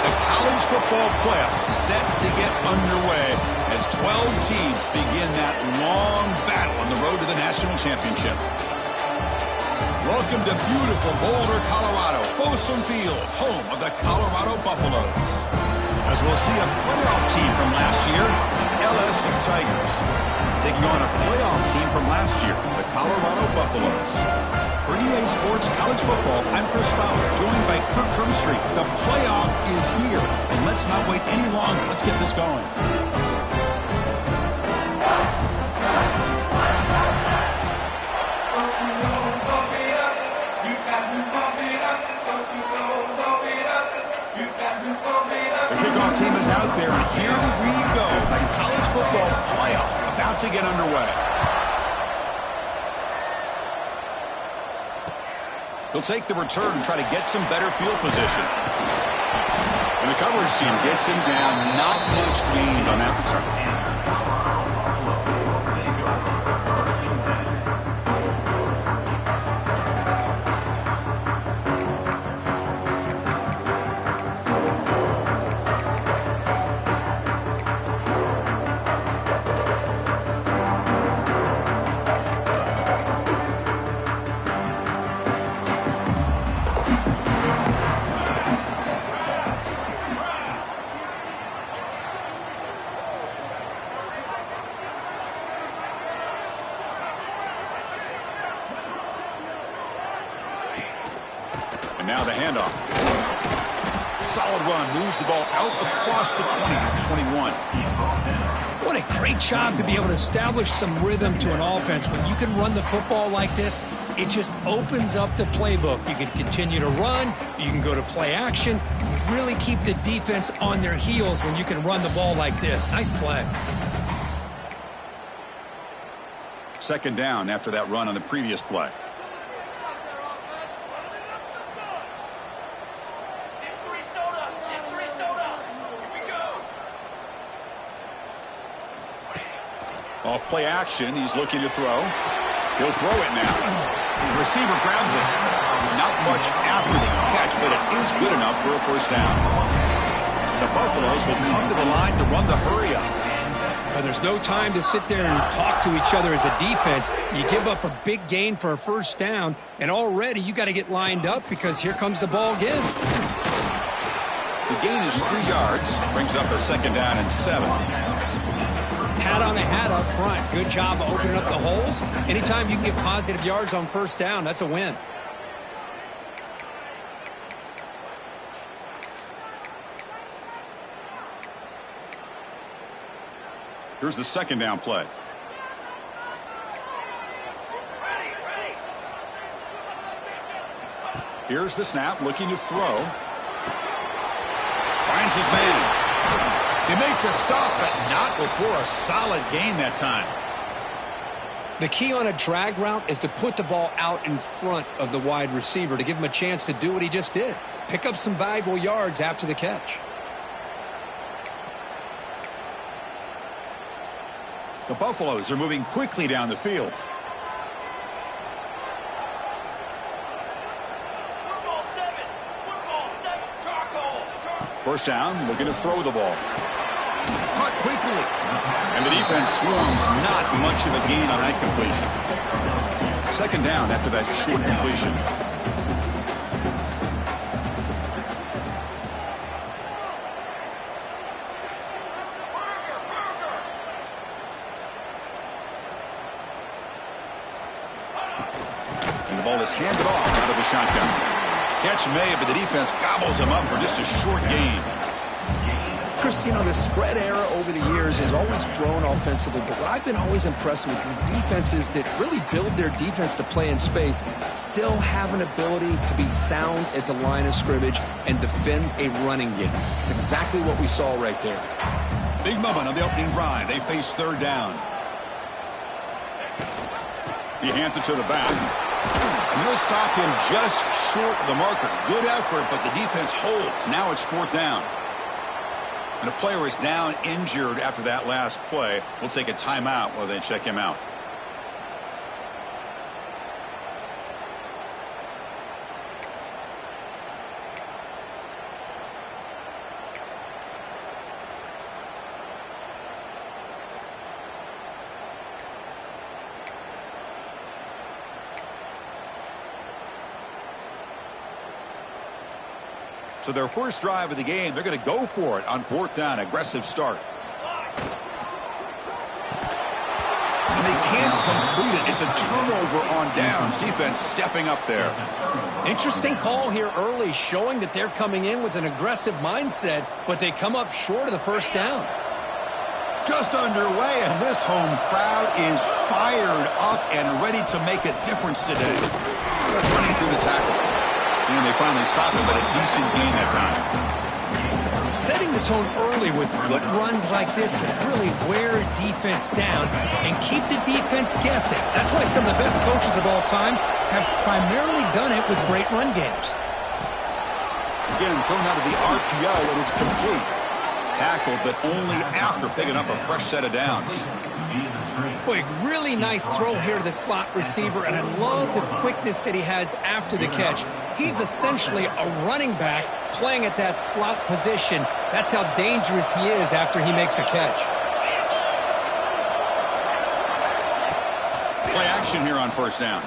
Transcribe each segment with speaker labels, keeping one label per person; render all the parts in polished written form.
Speaker 1: The college football playoff set to get underway as 12 teams begin that long battle on the road to the national championship. Welcome to beautiful Boulder, Colorado, Folsom Field, home of the Colorado Buffaloes. As we'll see a playoff team from last year, LSU Tigers, taking on a playoff team from last year, the Colorado Buffaloes. For EA Sports College Football, I'm Chris Fowler, joined by Kirk Hermstreet. The playoff is here, and let's not wait any longer. Let's get this going. The kickoff team is out there, and here we go. The college football playoff about to get underway. He'll take the return and try to get some better field position. And the coverage team gets him down. Not much gained on that return. Now the handoff. Solid run. Moves the ball out across the 20 to 21.
Speaker 2: What a great job to be able to establish some rhythm to an offense. When you can run the football like this, it just opens up the playbook. You can continue to run. You can go to play action. You really keep the defense on their heels when you can run the ball like this. Nice play.
Speaker 1: Second down after that run on the previous play. Off play action, he's looking to throw. He'll throw it now. The receiver grabs it. Not much after the catch, but it is good enough for a first down. The Buffaloes will come to the line to run the hurry-up.
Speaker 2: There's no time to sit there and talk to each other as a defense. You give up a big gain for a first down, and already you got to get lined up because here comes the ball again.
Speaker 1: The gain is 3 yards. Brings up a second down and 7.
Speaker 2: Hat on the hat up front. Good job of opening up the holes. Anytime you can get positive yards on first down, that's a win.
Speaker 1: Here's the second down play. Here's the snap, looking to throw. Finds his man. They make the stop, but not before a solid gain that time.
Speaker 2: The key on a drag route is to put the ball out in front of the wide receiver to give him a chance to do what he just did. Pick up some valuable yards after the catch.
Speaker 1: The Buffaloes are moving quickly down the field. First down, looking to throw the ball. Caught quickly. And the defense swarms. Not much of a gain on that completion. Second down after that short completion. And the ball is handed off out of the shotgun. Catch made, but the defense gobbles him up for just a short gain.
Speaker 2: Chris, you know, the spread era over the years has always grown offensively, but what I've been always impressed with defenses that really build their defense to play in space still have an ability to be sound at the line of scrimmage and defend a running game. It's exactly what we saw right there.
Speaker 1: Big moment on the opening drive. They face third down. He hands it to the back. And they'll stop him just short of the marker. Good effort, but the defense holds. Now it's fourth down. And a player is down injured after that last play. We'll take a timeout while they check him out. So their first drive of the game, they're going to go for it on 4th down. Aggressive start. And they can't complete it. It's a turnover on downs. Defense stepping up there.
Speaker 2: Interesting call here early, showing that they're coming in with an aggressive mindset, but they come up short of the first down.
Speaker 1: Just underway, and this home crowd is fired up and ready to make a difference today. Running through the tackle. And they finally stop him, but a decent gain that time.
Speaker 2: Setting the tone early with good runs like this can really wear a defense down and keep the defense guessing. That's why some of the best coaches of all time have primarily done it with great run games.
Speaker 1: Again, thrown out of the RPO, and it's complete. Tackled, but only after picking up a fresh set of downs.
Speaker 2: Boy, really nice throw here to the slot receiver, and I love the quickness that he has after the catch. He's essentially a running back playing at that slot position. That's how dangerous he is after he makes a catch.
Speaker 1: Play action here on 1st down.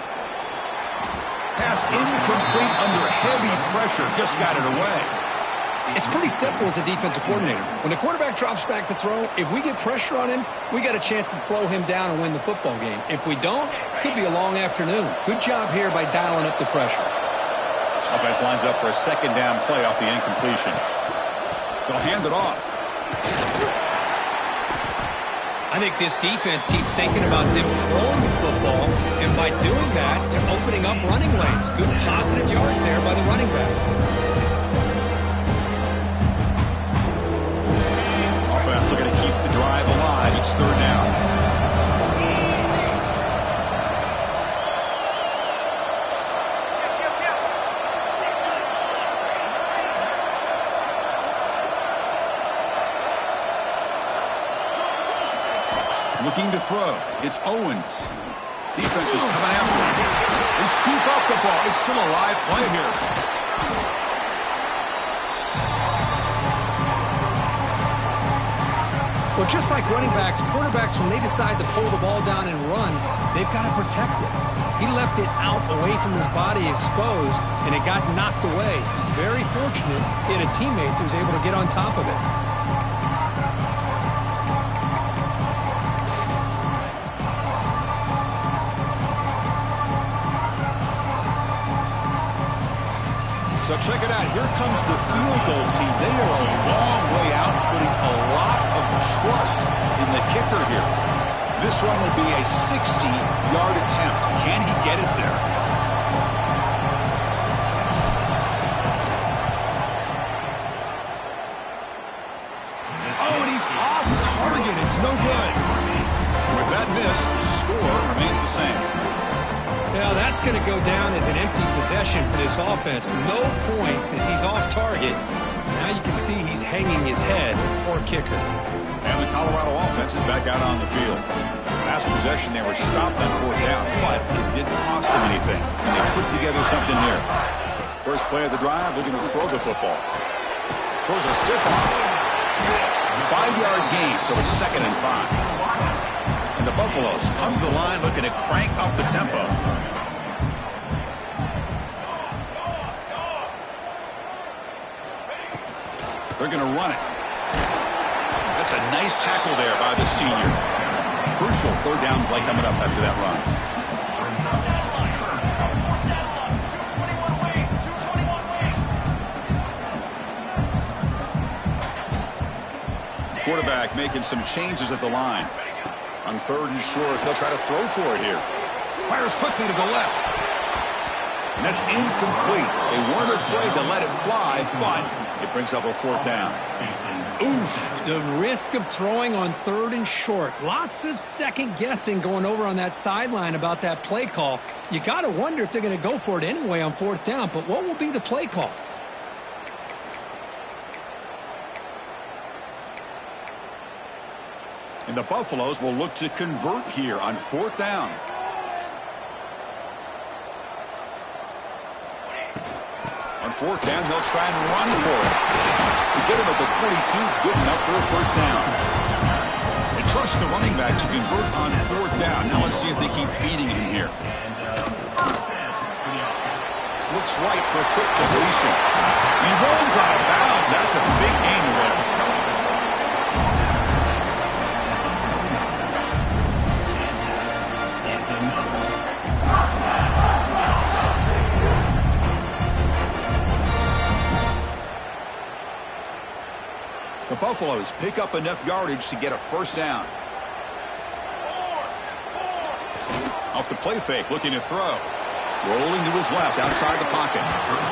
Speaker 1: Pass incomplete under heavy pressure. Just got it away.
Speaker 2: It's pretty simple as a defensive coordinator. When the quarterback drops back to throw, if we get pressure on him, we got a chance to slow him down and win the football game. If we don't, could be a long afternoon. Good job here by dialing up the pressure.
Speaker 1: Offense lines up for a 2nd down play off the incompletion. They'll hand it off.
Speaker 2: I think this defense keeps thinking about them throwing the football, and by doing that, they're opening up running lanes. Good positive yards there by the running back.
Speaker 1: Offense looking to keep the drive alive. It's 3rd down. Looking to throw. It's Owens. Defense is coming after him. They scoop up the ball. It's still a live play here.
Speaker 2: Well, just like running backs, quarterbacks, when they decide to pull the ball down and run, they've got to protect it. He left it out away from his body exposed, and it got knocked away. He's very fortunate he had a teammate who was able to get on top of it.
Speaker 1: So check it out. Here comes the field goal team. They are a long way out, putting a lot of trust in the kicker here. This one will be a 60-yard attempt. Can he get it there? Oh, and he's off target. It's no good. With that miss, the score remains the same.
Speaker 2: Now that's going to go down as an empty possession for this offense. No points as he's off target. Now you can see he's hanging his head. Poor kicker.
Speaker 1: And the Colorado offense is back out on the field. Last possession, they were stopped on 4th down, but it didn't cost them anything. And they put together something here. First play of the drive, they're going to throw the football. Throws a stiff arm. 5-yard gain, so it's 2nd and 5. And the Buffaloes come to the line looking to crank up the tempo. They're going to run it. That's a nice tackle there by the senior. Crucial 3rd down play coming up after that run. Quarterback making some changes at the line. On 3rd and short, they'll try to throw for it here. Fires quickly to the left. And that's incomplete. They weren't afraid to let it fly, but it brings up a 4th down.
Speaker 2: Oof, the risk of throwing on 3rd and short. Lots of second guessing going over on that sideline about that play call. You got to wonder if they're going to go for it anyway on 4th down, but what will be the play call?
Speaker 1: And the Buffaloes will look to convert here on 4th down. On 4th down, they'll try and run for it. They get him at the 42, good enough for a 1st down. They trust the running back to convert on 4th down. Now let's see if they keep feeding him here. looks right for a quick completion. He runs out of bounds. That's a big gain there. The Buffaloes pick up enough yardage to get a first down. Off the play fake, looking to throw. Rolling to his left, outside the pocket.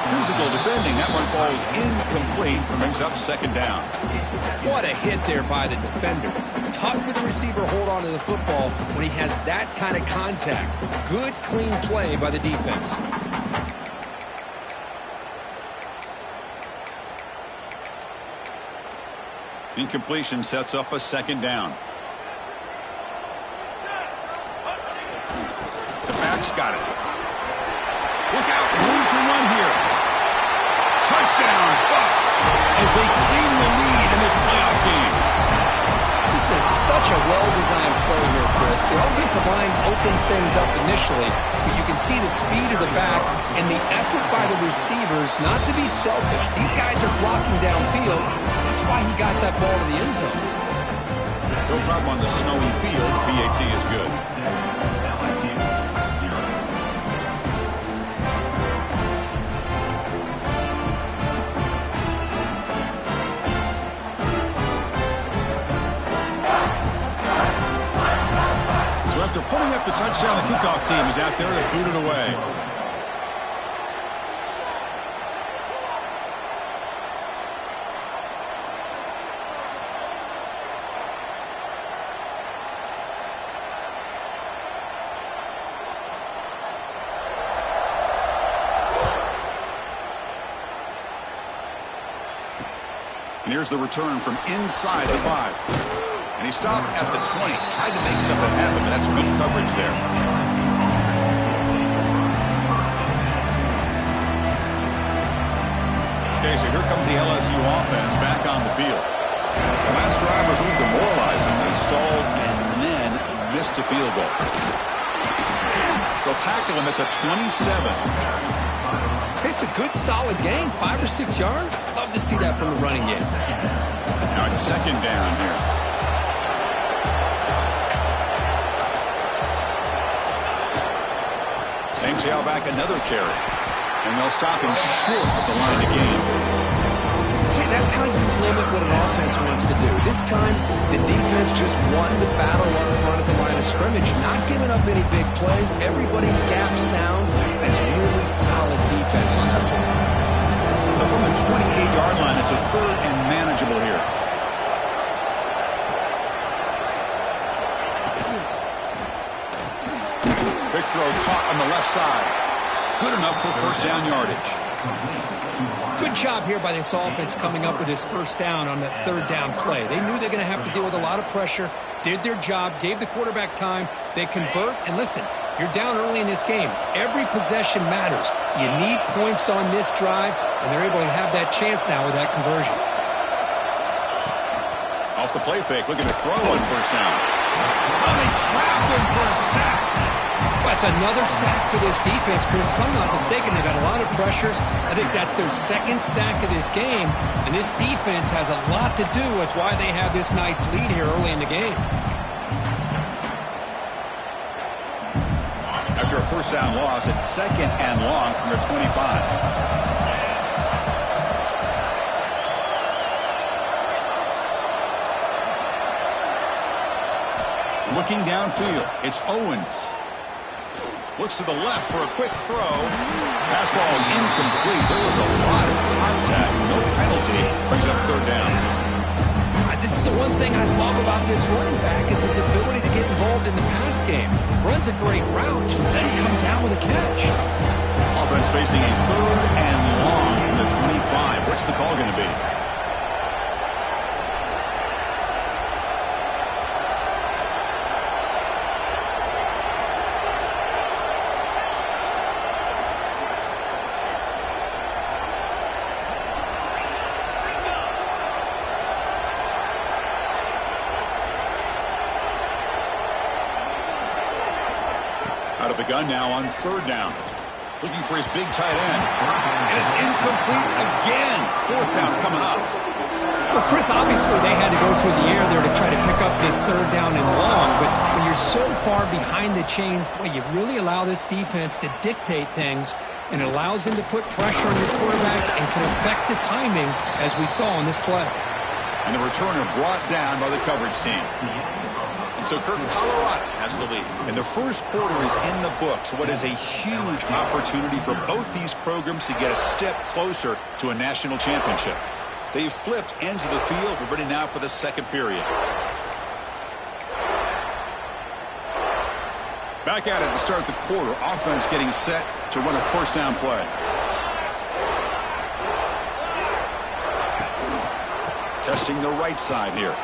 Speaker 1: Physical defending. That one falls incomplete. Brings up second down.
Speaker 2: What a hit there by the defender. Tough for the receiver to hold on to the football when he has that kind of contact. Good, clean play by the defense.
Speaker 1: Incompletion sets up a second down. The back's got it. Look out, room to run here. Touchdown, Buffs, as they claim the lead in this playoff game.
Speaker 2: This is such a well-designed play here, Chris. The offensive line opens things up initially, but you can see the speed of the back and the effort by the receivers not to be selfish. These guys are blocking downfield. That's why he got that ball to the end zone.
Speaker 1: No problem on the snowy field. BAT is good. So after putting up the touchdown, the kickoff team is out there to boot it away. And here's the return from inside the 5. And he stopped at the 20. Tried to make something happen, but that's good coverage there. Okay, so here comes the LSU offense back on the field. The last drive was a little demoralizing. They stalled and then missed a field goal. They'll tackle him at the 27.
Speaker 2: It's a good, solid game. 5 or 6 yards. Love to see that from the running game.
Speaker 1: Now it's second down here. Same tailback, another carry. And they'll stop him short of the line of game.
Speaker 2: See, that's how you limit what an offense wants to do. This time, the defense just won the battle up front at the line of scrimmage, not giving up any big plays. Everybody's gap sound. That's really solid defense on that play.
Speaker 1: So from the 28-yard line, it's a third and manageable here. Big throw caught on the left side. Good enough for first down yardage.
Speaker 2: Good job here by this offense coming up with this first down on that third down play. They knew they're going to have to deal with a lot of pressure, did their job, gave the quarterback time. They convert, and listen, you're down early in this game. Every possession matters. You need points on this drive, and they're able to have that chance now with that conversion.
Speaker 1: Off the play fake, looking to throw on first down. Oh, they trapped him for a sack.
Speaker 2: Well, it's another sack for this defense, Chris. If I'm not mistaken, they've got a lot of pressures. I think that's their second sack of this game, and this defense has a lot to do with why they have this nice lead here early in the game.
Speaker 1: After a first down loss, it's second and long from their 25. Looking downfield, it's Owens. Looks to the left for a quick throw. Pass ball is incomplete. There was a lot of contact. No penalty. Brings up third down.
Speaker 2: This is the one thing I love about this running back is his ability to get involved in the pass game. Runs a great route, just doesn't come down with a catch.
Speaker 1: Offense facing a third and long from the 25. What's the call going to be? Out of the gun now on third down. Looking for his big tight end. And it's incomplete again. 4th down coming up.
Speaker 3: Well, Chris, obviously they had to go through the air there to try to pick up this 3rd down and long, but when you're so far behind the chains, boy, you really allow this defense to dictate things, and it allows them to put pressure on your quarterback and can affect the timing, as we saw in this play.
Speaker 1: And the returner brought down by the coverage team. And so, Kurt, Colorado has the lead. And the first quarter is in the books. What is a huge opportunity for both these programs to get a step closer to a national championship. They've flipped ends of the field. We're ready now for the second period. Back at it to start the quarter. Offense getting set to run a 1st down play. Testing the right side here.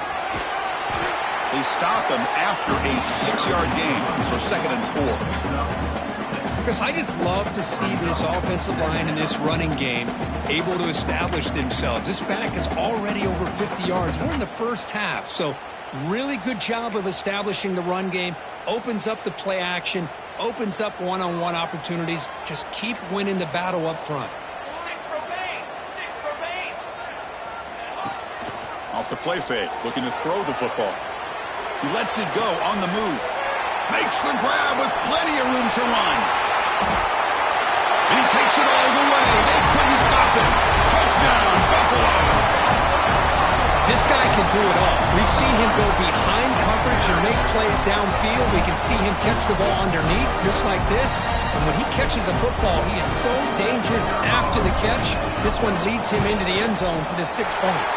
Speaker 1: They stop him after a 6-yard gain. So 2nd and 4.
Speaker 3: Chris, I just love to see this offensive line in this running game able to establish themselves. This back is already over 50 yards. We're in the first half, so really good job of establishing the run game. Opens up the play action, opens up one-on-one opportunities. Just keep winning the battle up front.
Speaker 1: Off the play fake, looking to throw the football. He lets it go on the move. Makes the grab with plenty of room to run. And he takes it all the way. They couldn't stop him. Touchdown, Buffaloes.
Speaker 3: This guy can do it all. We've seen him go behind coverage and make plays downfield. We can see him catch the ball underneath just like this. And when he catches a football, he is so dangerous after the catch. This one leads him into the end zone for the 6 points.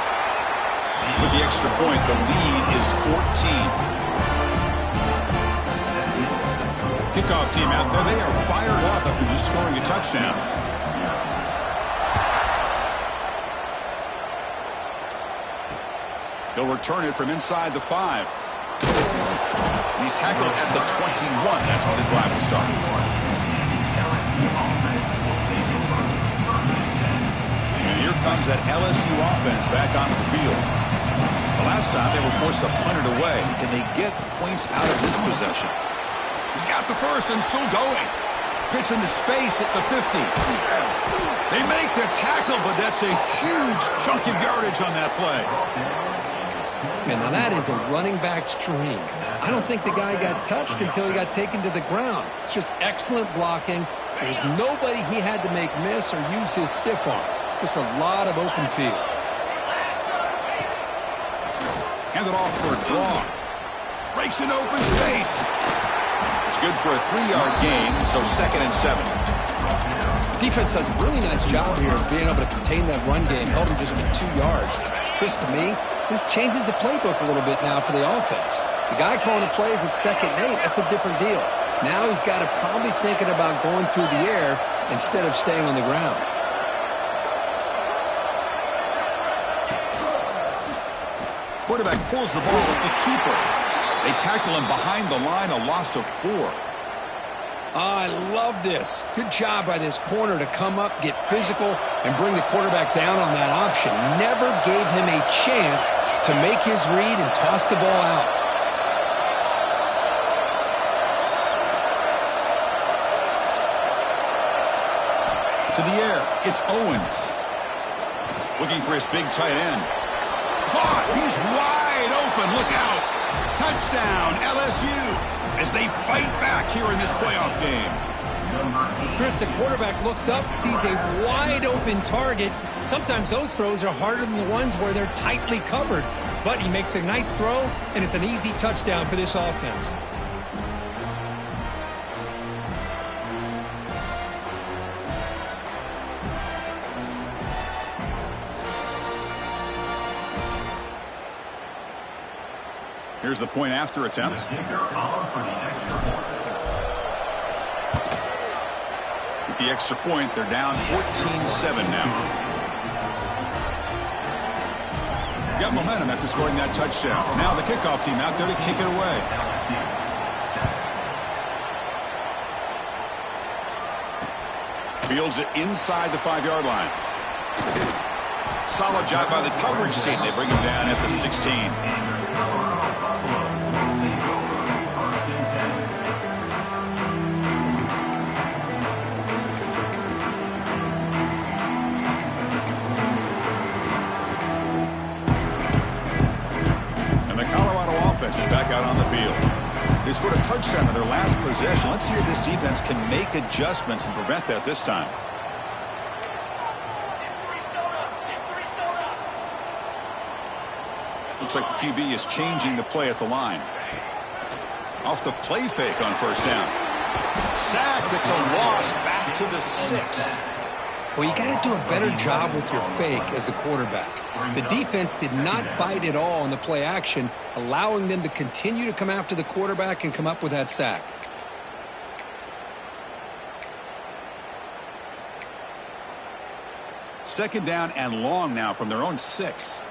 Speaker 1: With the extra point, the lead is 14. Kickoff team out there, they are fired up after just scoring a touchdown. He'll return it from inside the 5. And he's tackled at the 21. That's where the drive will start. And here comes that LSU offense back onto the field. The last time they were forced to punt it away. Can they get points out of this possession? He's got the first and still going. Gets into space at the 50. They make the tackle, but that's a huge chunk of yardage on that play.
Speaker 3: Man, now that is a running back's dream. I don't think the guy got touched until he got taken to the ground. It's just excellent blocking. There's nobody he had to make miss or use his stiff arm. Just a lot of open field.
Speaker 1: Hand it off for a draw. Breaks in open space. It's good for a 3-yard gain, so 2nd and 7.
Speaker 2: Defense does a really nice job here of being able to contain that run game, held him just for 2 yards. Chris, to me, this changes the playbook a little bit now for the offense. The guy calling the plays at 2nd and 8, that's a different deal. Now he's got to probably thinking about going through the air instead of staying on the ground.
Speaker 1: Quarterback pulls the ball. It's a keeper. They tackle him behind the line, a loss of 4.
Speaker 3: I love this. Good job by this corner to come up, get physical, and bring the quarterback down on that option. Never gave him a chance to make his read and toss the ball out.
Speaker 1: To the air, it's Owens. Looking for his big tight end. Caught, he's wide open, look out. Touchdown, LSU, as they fight back here in this playoff game.
Speaker 3: Chris, the quarterback looks up, sees a wide-open target. Sometimes those throws are harder than the ones where they're tightly covered. But he makes a nice throw, and it's an easy touchdown for this offense.
Speaker 1: Here's the point after attempt. With the extra point, they're down 14-7 now. Got momentum after scoring that touchdown. Now the kickoff team out there to kick it away. Fields it inside the 5-yard line. Solid job by the coverage team. They bring him down at the 16. back out on the field. They scored a touchdown in their last possession. Let's see if this defense can make adjustments and prevent that this time. Looks like the QB is changing the play at the line. Off the play fake on first down. Sacked. It's a loss back to the 6.
Speaker 3: Well, you got to do a better job with your fake as the quarterback. The defense did not bite at all on the play action, allowing them to continue to come after the quarterback and come up with that sack.
Speaker 1: Second down and long now from their own 6.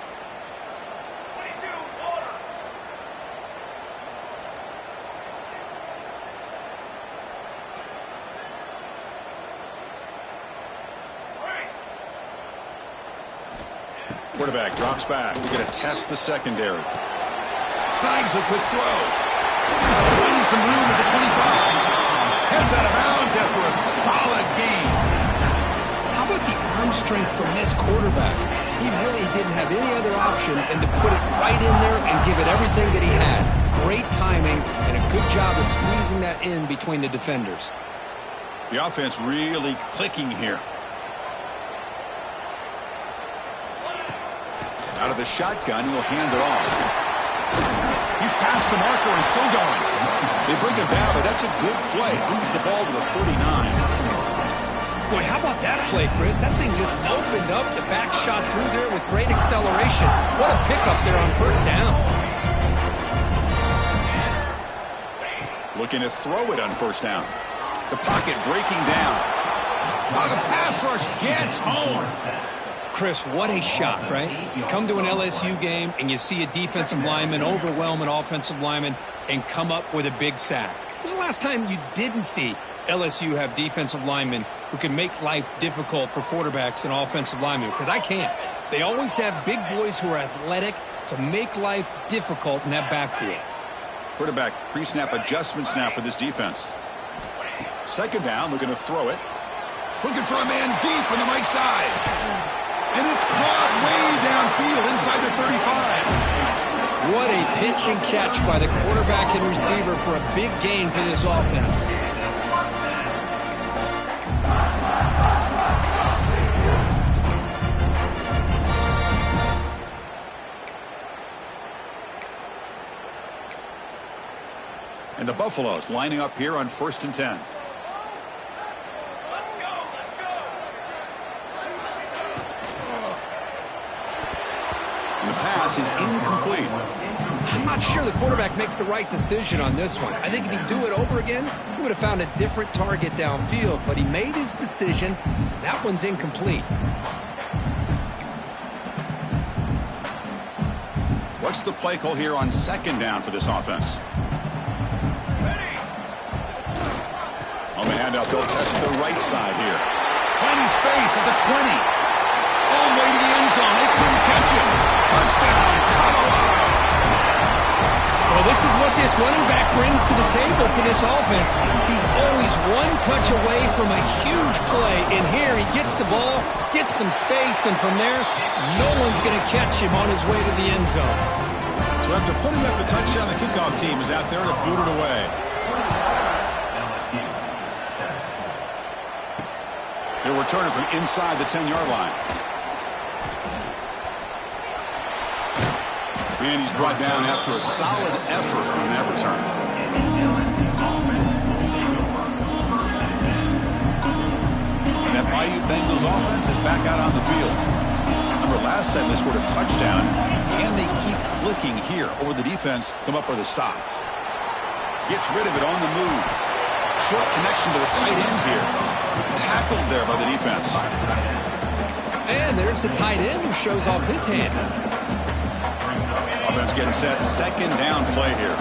Speaker 1: Quarterback drops back. We're going to test the secondary. Signs a quick throw. Finding some room at the 25. Heads out of bounds after a solid gain.
Speaker 3: How about the arm strength from this quarterback? He really didn't have any other option than to put it right in there and give it everything that he had. Great timing and a good job of squeezing that in between the defenders.
Speaker 1: The offense really clicking here. Out of the shotgun, he'll hand it off. He's past the marker and still going. They bring him down, but that's a good play. Moves the ball to the 39.
Speaker 3: Boy, how about that play, Chris? That thing just opened up. The back shot through there with great acceleration. What a pickup there on first down.
Speaker 1: Looking to throw it on first down. The pocket breaking down. Oh, the pass rush gets home.
Speaker 3: Chris, what a shot, right? You come to an LSU game and you see a defensive lineman overwhelm an offensive lineman and come up with a big sack. When was the last time you didn't see LSU have defensive linemen who can make life difficult for quarterbacks and offensive linemen? Because I can't. They always have big boys who are athletic to make life difficult in that backfield.
Speaker 1: Quarterback pre-snap adjustments now for this defense. Second down, looking to throw it. Looking for a man deep on the right side. And it's caught way downfield inside the 35.
Speaker 3: What a pitch and catch by the quarterback and receiver for a big gain for this offense.
Speaker 1: And the Buffaloes lining up here on 1st and 10. And the pass is incomplete.
Speaker 3: I'm not sure the quarterback makes the right decision on this one. I think if he'd do it over again, he would have found a different target downfield, but he made his decision. That one's incomplete.
Speaker 1: What's the play call here on second down for this offense? On the handout, they'll test the right side here. Finding space at the 20. All the way to the end zone. They couldn't catch him. Touchdown, Colorado.
Speaker 3: Well, this is what this running back brings to the table for this offense. He's always one touch away from a huge play. And here he gets the ball, gets some space, and from there, no one's going to catch him on his way to the end zone.
Speaker 1: So after putting up a touchdown, the kickoff team is out there to boot it away. They'll return it from inside the 10-yard line. And he's brought down after a solid effort on that return. And that Bayou Bengals offense is back out on the field. Remember, last time they scored a touchdown, and they keep clicking here, or the defense come up with a stop. Gets rid of it on the move. Short connection to the tight end here. Tackled there by the defense.
Speaker 3: And there's the tight end who shows off his hands.
Speaker 1: Offense getting set. Second down play here.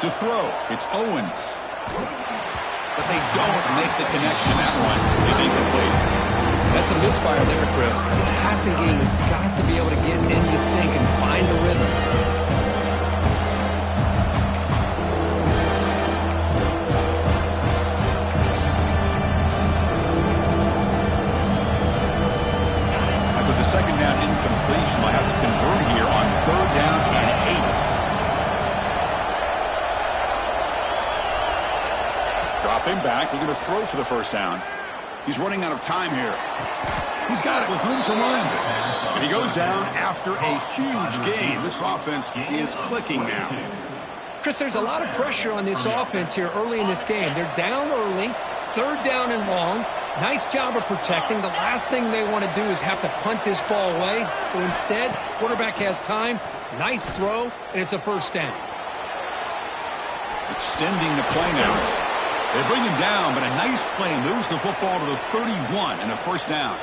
Speaker 1: To throw, it's Owens. But they don't make the connection. That one is incomplete.
Speaker 3: That's a misfire there, Chris. This passing game has got to be able to get in the sync and find a rhythm.
Speaker 1: second down incompletion. They'll have to convert here on 3rd down and 8. Dropping back, looking to throw for the first down. He's running out of time here. He's got it with room to run. And he goes down after a huge gain. This offense is clicking now.
Speaker 3: Chris, there's a lot of pressure on this offense here early in this game. They're down early, 3rd down and long. Nice job of protecting. The last thing they want to do is have to punt this ball away. So instead, quarterback has time. Nice throw, and it's a first down.
Speaker 1: Extending the play now. They bring him down, but a nice play moves the football to the 31 and a first down.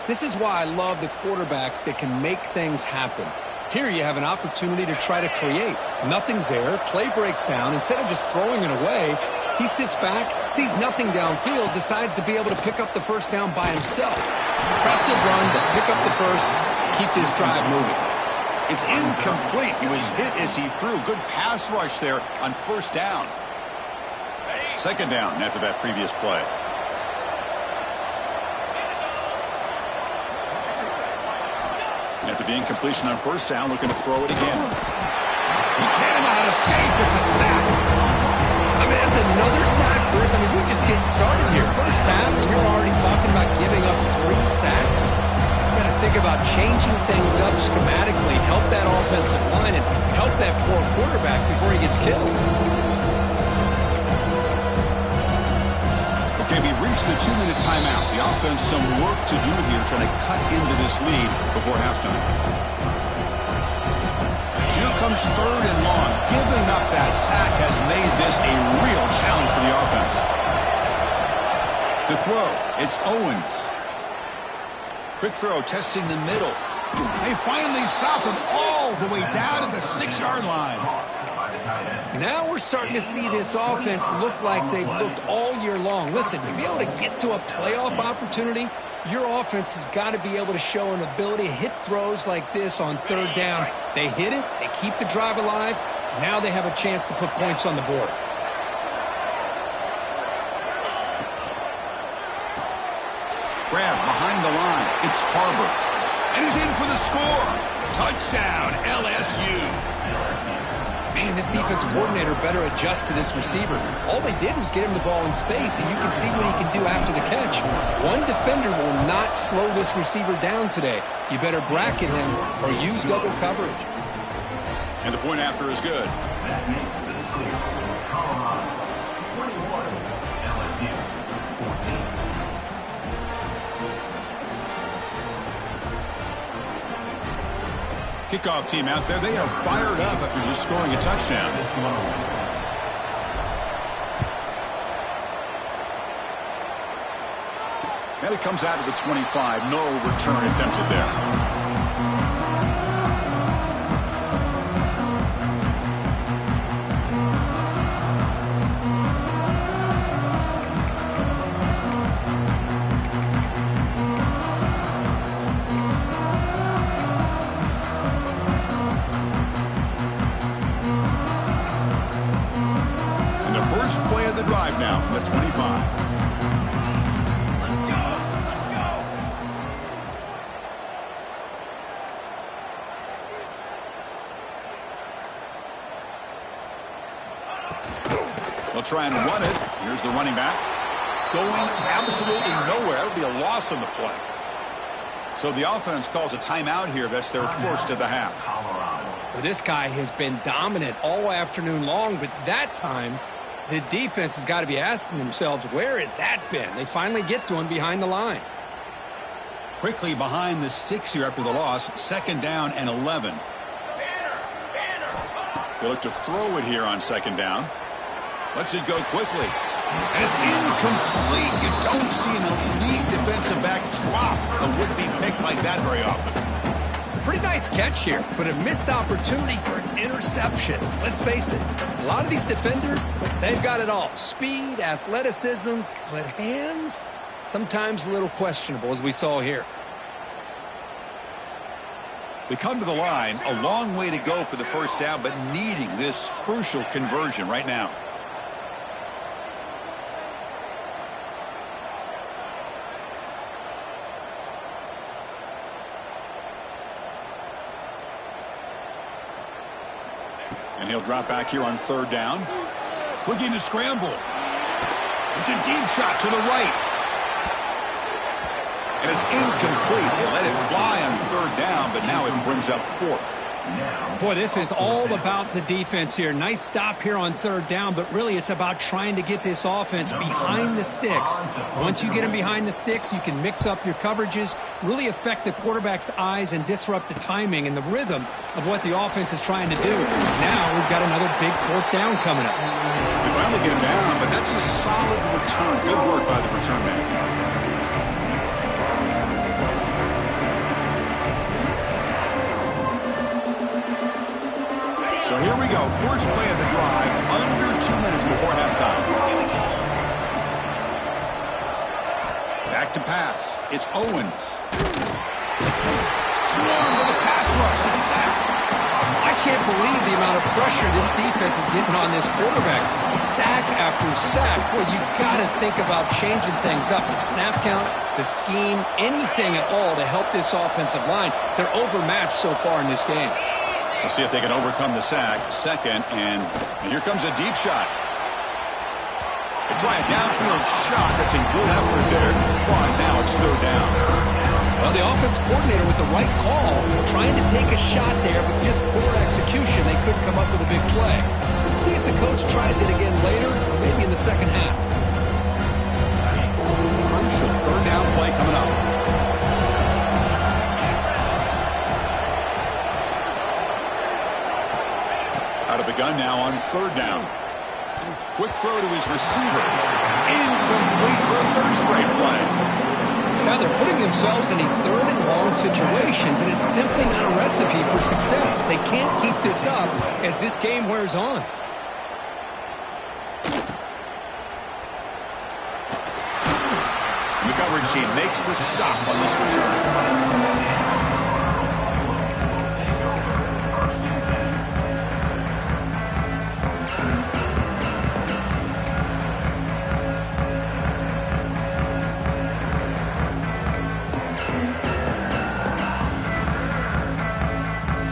Speaker 3: This is why I love the quarterbacks that can make things happen. Here you have an opportunity to try to create. Nothing's there. Play breaks down. Instead of just throwing it away, he sits back, sees nothing downfield, decides to be able to pick up the first down by himself. Impressive run to pick up the first, keep this drive moving.
Speaker 1: It's incomplete. He was hit as he threw. Good pass rush there on first down. Second down after that previous play. After the incompletion on first down, looking to throw it again. He cannot escape. It's a sack.
Speaker 3: I mean, that's another sack, Bruce. I mean, we're just getting started here. First half, and you're already talking about giving up 3 sacks. You got to think about changing things up schematically, help that offensive line, and help that poor quarterback before he gets killed.
Speaker 1: Okay, we reached the 2-minute timeout. The offense some work to do here, trying to cut into this lead before halftime. Here comes 3rd and long. Giving up that sack has made this a real challenge for the offense. To throw, it's Owens. Quick throw, testing the middle. They finally stop him all the way down at the 6-yard line.
Speaker 3: Now we're starting to see this offense look like they've looked all year long. Listen, to be able to get to a playoff opportunity, your offense has got to be able to show an ability to hit throws like this on 3rd down. They hit it, they keep the drive alive. Now they have a chance to put points on the board.
Speaker 1: Grab behind the line. It's Barber. And he's in for the score. Touchdown, LSU.
Speaker 3: Man, this defensive coordinator better adjust to this receiver. All they did was get him the ball in space, and you can see what he can do after the catch. One defender will not slow this receiver down today. You better bracket him or use double coverage.
Speaker 1: And the point after is good.
Speaker 4: That makes this clear. Colorado, 21, LSU, 14.
Speaker 1: Kickoff team out there, they are fired up after just scoring a touchdown. And it comes out of the 25. No return attempted there. Play of the drive now from the 25. They'll try and run it. Here's the running back. Going absolutely nowhere. That'll be a loss on the play. So the offense calls a timeout here. That's their first of the half.
Speaker 3: Well, this guy has been dominant all afternoon long, but that time the defense has got to be asking themselves, where has that been? They finally get to him behind the line.
Speaker 1: Quickly behind the sticks here after the loss. 2nd down and 11. They look to throw it here on 2nd down. Lets it go quickly. And it's incomplete. You don't see an elite defensive back drop a would-be pick like that very often.
Speaker 3: Pretty nice catch here, but a missed opportunity for an interception. Let's face it, a lot of these defenders, they've got it all. Speed, athleticism, but hands, sometimes a little questionable, as we saw here.
Speaker 1: They come to the line, a long way to go for the first down, but needing this crucial conversion right now. And he'll drop back here on third down. Looking to scramble. It's a deep shot to the right. And it's incomplete. They let it fly on third down, but now it brings up fourth.
Speaker 3: Boy, this is all about the defense here. Nice stop here on third down, but really it's about trying to get this offense behind the sticks. Once you get them behind the sticks, you can mix up your coverages, really affect the quarterback's eyes and disrupt the timing and the rhythm of what the offense is trying to do. Now we've got another big fourth down coming up.
Speaker 1: They finally get him down, but that's a solid return. Good work by the return man. So here we go. First play of the drive, under 2 minutes before halftime. Back to pass. It's Owens. Swarm to the pass rush. A sack.
Speaker 3: I can't believe the amount of pressure this defense is getting on this quarterback. Sack after sack. Boy, you got to think about changing things up. The snap count, the scheme, anything at all to help this offensive line. They're overmatched so far in this game.
Speaker 1: We'll see if they can overcome the sack. Second, and here comes a deep shot. They try a downfield shot. That's a good effort there. But now it's third down.
Speaker 3: Well, the offense coordinator with the right call, trying to take a shot there, but just poor execution. They couldn't come up with a big play. Let's see if the coach tries it again later, or maybe in the second half.
Speaker 1: Crucial third down play coming up. Out of the gun now on third down. Quick throw to his receiver. Incomplete for a third straight play.
Speaker 3: Now they're putting themselves in these third and long situations, and it's simply not a recipe for success. They can't keep this up as this game wears on.
Speaker 1: The coverage team makes the stop on this return.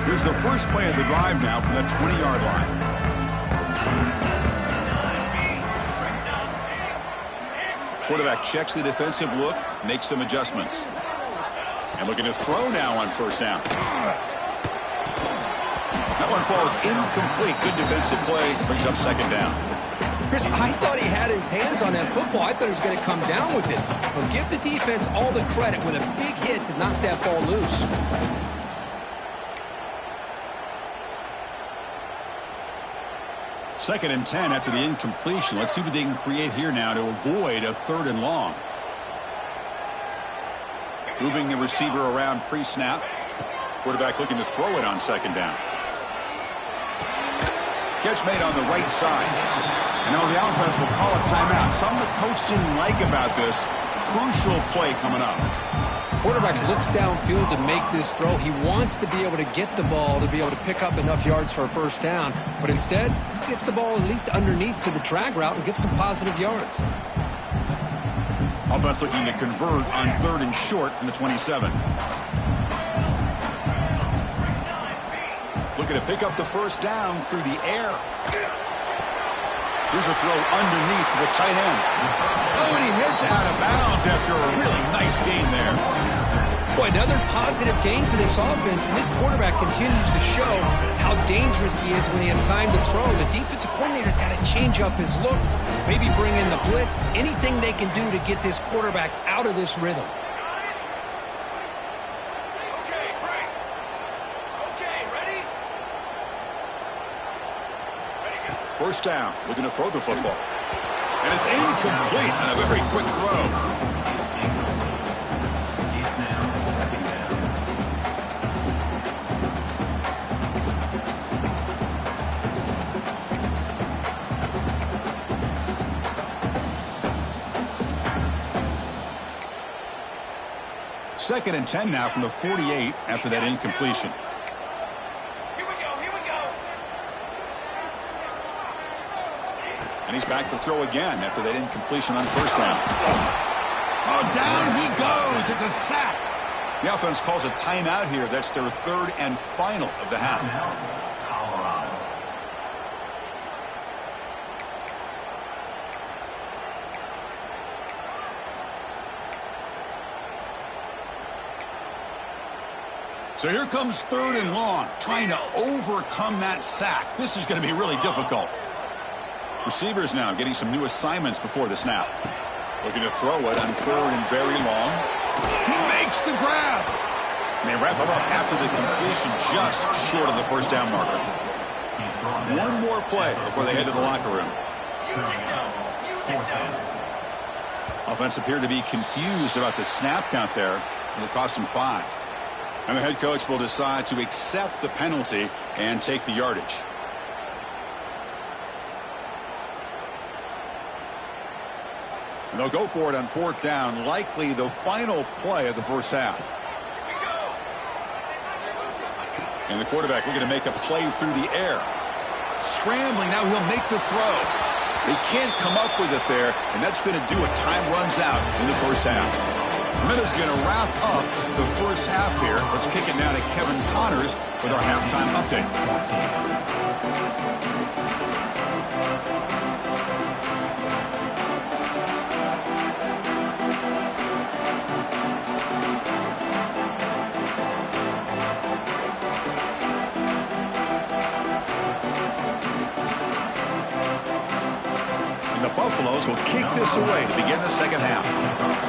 Speaker 1: Here's the first play of the drive now from the 20-yard line. Quarterback checks the defensive look, makes some adjustments. And looking to throw now on first down. That one falls incomplete. Good defensive play. Brings up second down.
Speaker 3: Chris, I thought he had his hands on that football. I thought he was going to come down with it. But give the defense all the credit with a big hit to knock that ball loose.
Speaker 1: Second and 10 after the incompletion. Let's see what they can create here now to avoid a third and long. Moving the receiver around pre-snap. Quarterback looking to throw it on second down. Catch made on the right side. And now the offense will call a timeout. Something the coach didn't like about this. Crucial play coming up.
Speaker 3: Quarterback looks downfield to make this throw. He wants to be able to get the ball to be able to pick up enough yards for a first down. But instead, he gets the ball at least underneath to the drag route and gets some positive yards.
Speaker 1: Offense looking to convert on third and short from the 27. Looking to pick up the first down through the air. Here's a throw underneath to the tight end. Oh, and he hits out of bounds after a really nice game there.
Speaker 3: Boy, another positive game for this offense, and this quarterback continues to show how dangerous he is when he has time to throw. The defensive coordinator's got to change up his looks, maybe bring in the blitz, anything they can do to get this quarterback out of this rhythm.
Speaker 1: First down, looking to throw the football. And it's incomplete on a very quick throw. Second and 10 now from the 48 after that incompletion. And he's back to throw again after that incompletion on first down. Oh, down he goes. It's a sack. The offense calls a timeout here. That's their third and final of the half. So here comes 3rd and long, trying to overcome that sack. This is going to be really difficult. Receivers now getting some new assignments before the snap. Looking to throw it on 3rd and very long. He makes the grab. And they wrap it up after the completion, just short of the first down marker. One more play before they head to the locker room. Offense appeared to be confused about the snap count there. It'll cost him 5. And the head coach will decide to accept the penalty and take the yardage. And they'll go for it on 4th down, likely the final play of the first half. And the quarterback looking to make a play through the air. Scrambling, now he'll make the throw. They can't come up with it there, and that's going to do it. Time runs out in the first half. Miller's going to wrap up the first half here. Let's kick it now to Kevin Connors with our halftime update. And the Buffaloes will kick this away to begin the second half.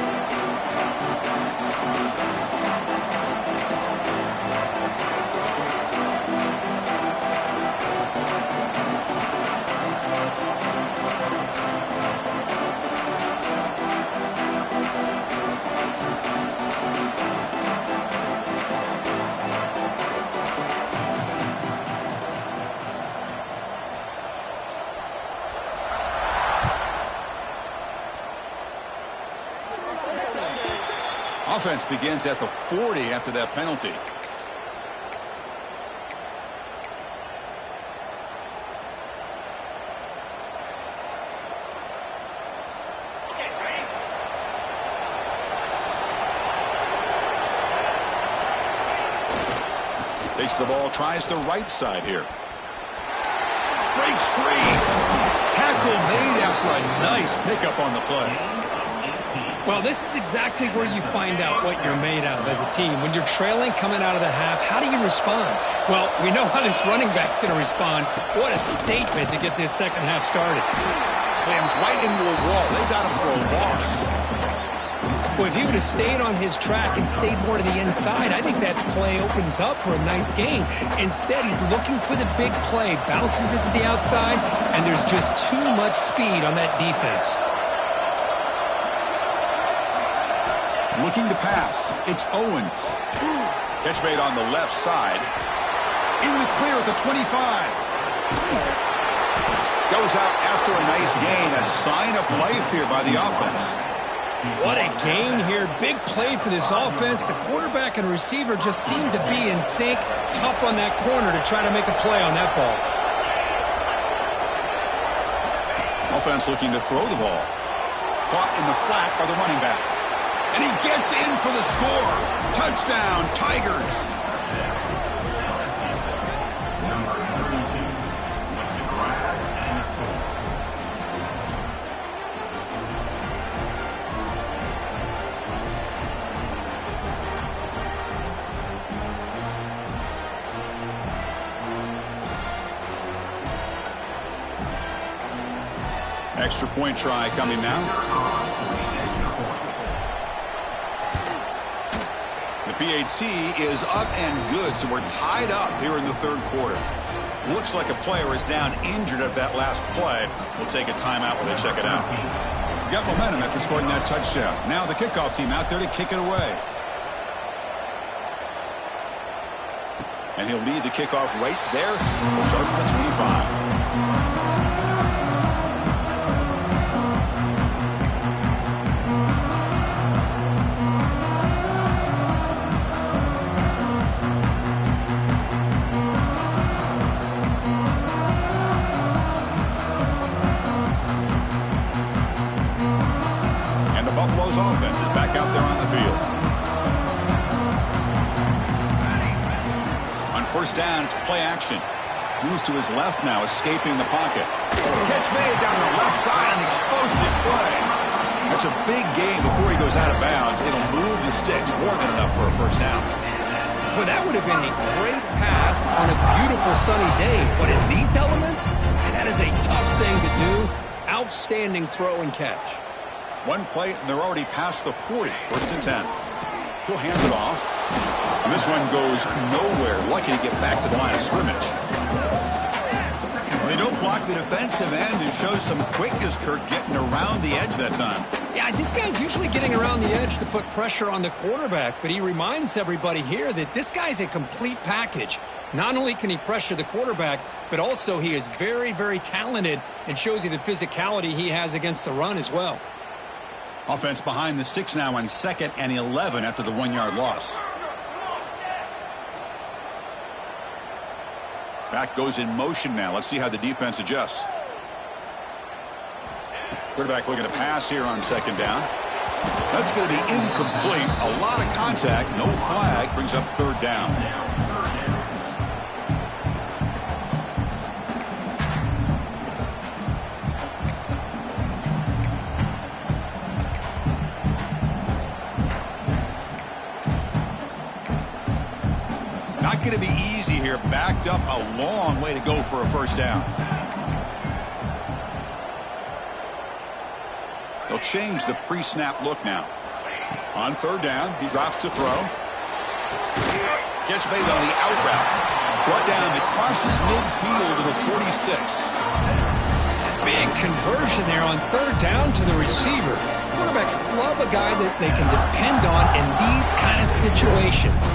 Speaker 1: Offense begins at the 40 after that penalty. Takes the ball, tries the right side here. Breaks free. Tackle made after a nice pickup on the play.
Speaker 3: Well, this is exactly where you find out what you're made of as a team. When you're trailing coming out of the half, how do you respond? Well, we know how this running back's going to respond. What a statement to get this second half started.
Speaker 1: Slams right into a wall. They got him for a loss.
Speaker 3: Well, if he would have stayed on his track and stayed more to the inside, I think that play opens up for a nice gain. Instead, he's looking for the big play, bounces it to the outside, and there's just too much speed on that defense.
Speaker 1: Looking to pass. It's Owens. Catch made on the left side. In the clear at the 25. Goes out after a nice gain. A sign of life here by the offense.
Speaker 3: What a gain here. Big play for this offense. The quarterback and receiver just seem to be in sync. Tough on that corner to try to make a play on that ball.
Speaker 1: Offense looking to throw the ball. Caught in the flat by the running back. And he gets in for the score. Touchdown, Tigers.
Speaker 4: Number 32 with the grab and the score.
Speaker 1: Extra point try coming now. PAT is up and good, so we're tied up here in the third quarter. Looks like a player is down injured at that last play. We'll take a timeout while they check it out. Got momentum after scoring that touchdown. Now the kickoff team out there to kick it away. And he'll lead the kickoff right there. We'll start from the 25. Buffalo's offense is back out there on the field. On first down, it's play action. Moves to his left now, escaping the pocket. Catch made down the left side, an explosive play. That's a big gain before he goes out of bounds. It'll move the sticks, more than enough for a first down.
Speaker 3: Well, that would have been a great pass on a beautiful sunny day, but in these elements, that is a tough thing to do. Outstanding throw and catch.
Speaker 1: One play, and they're already past the 40. First and 10. He'll hand it off. And this one goes nowhere. Lucky to get back to the line of scrimmage. They don't block the defensive end and show some quickness, Kirk, getting around the edge that time.
Speaker 3: Yeah, this guy's usually getting around the edge to put pressure on the quarterback, but he reminds everybody here that this guy's a complete package. Not only can he pressure the quarterback, but also he is very, very talented and shows you the physicality he has against the run as well.
Speaker 1: Offense behind the 6 now on 2nd and 11 after the 1-yard loss. Back goes in motion now. Let's see how the defense adjusts. Quarterback looking to pass here on 2nd down. That's going to be incomplete. A lot of contact. No flag. Brings up 3rd down. Not going to be easy here. Backed up a long way to go for a 1st down. They'll change the pre-snap look now. On 3rd down, he drops to throw. Gets made on the out route. Brought down, it crosses midfield to the 46.
Speaker 3: Big conversion there on 3rd down to the receiver. Quarterbacks love a guy that they can depend on in these kind of situations.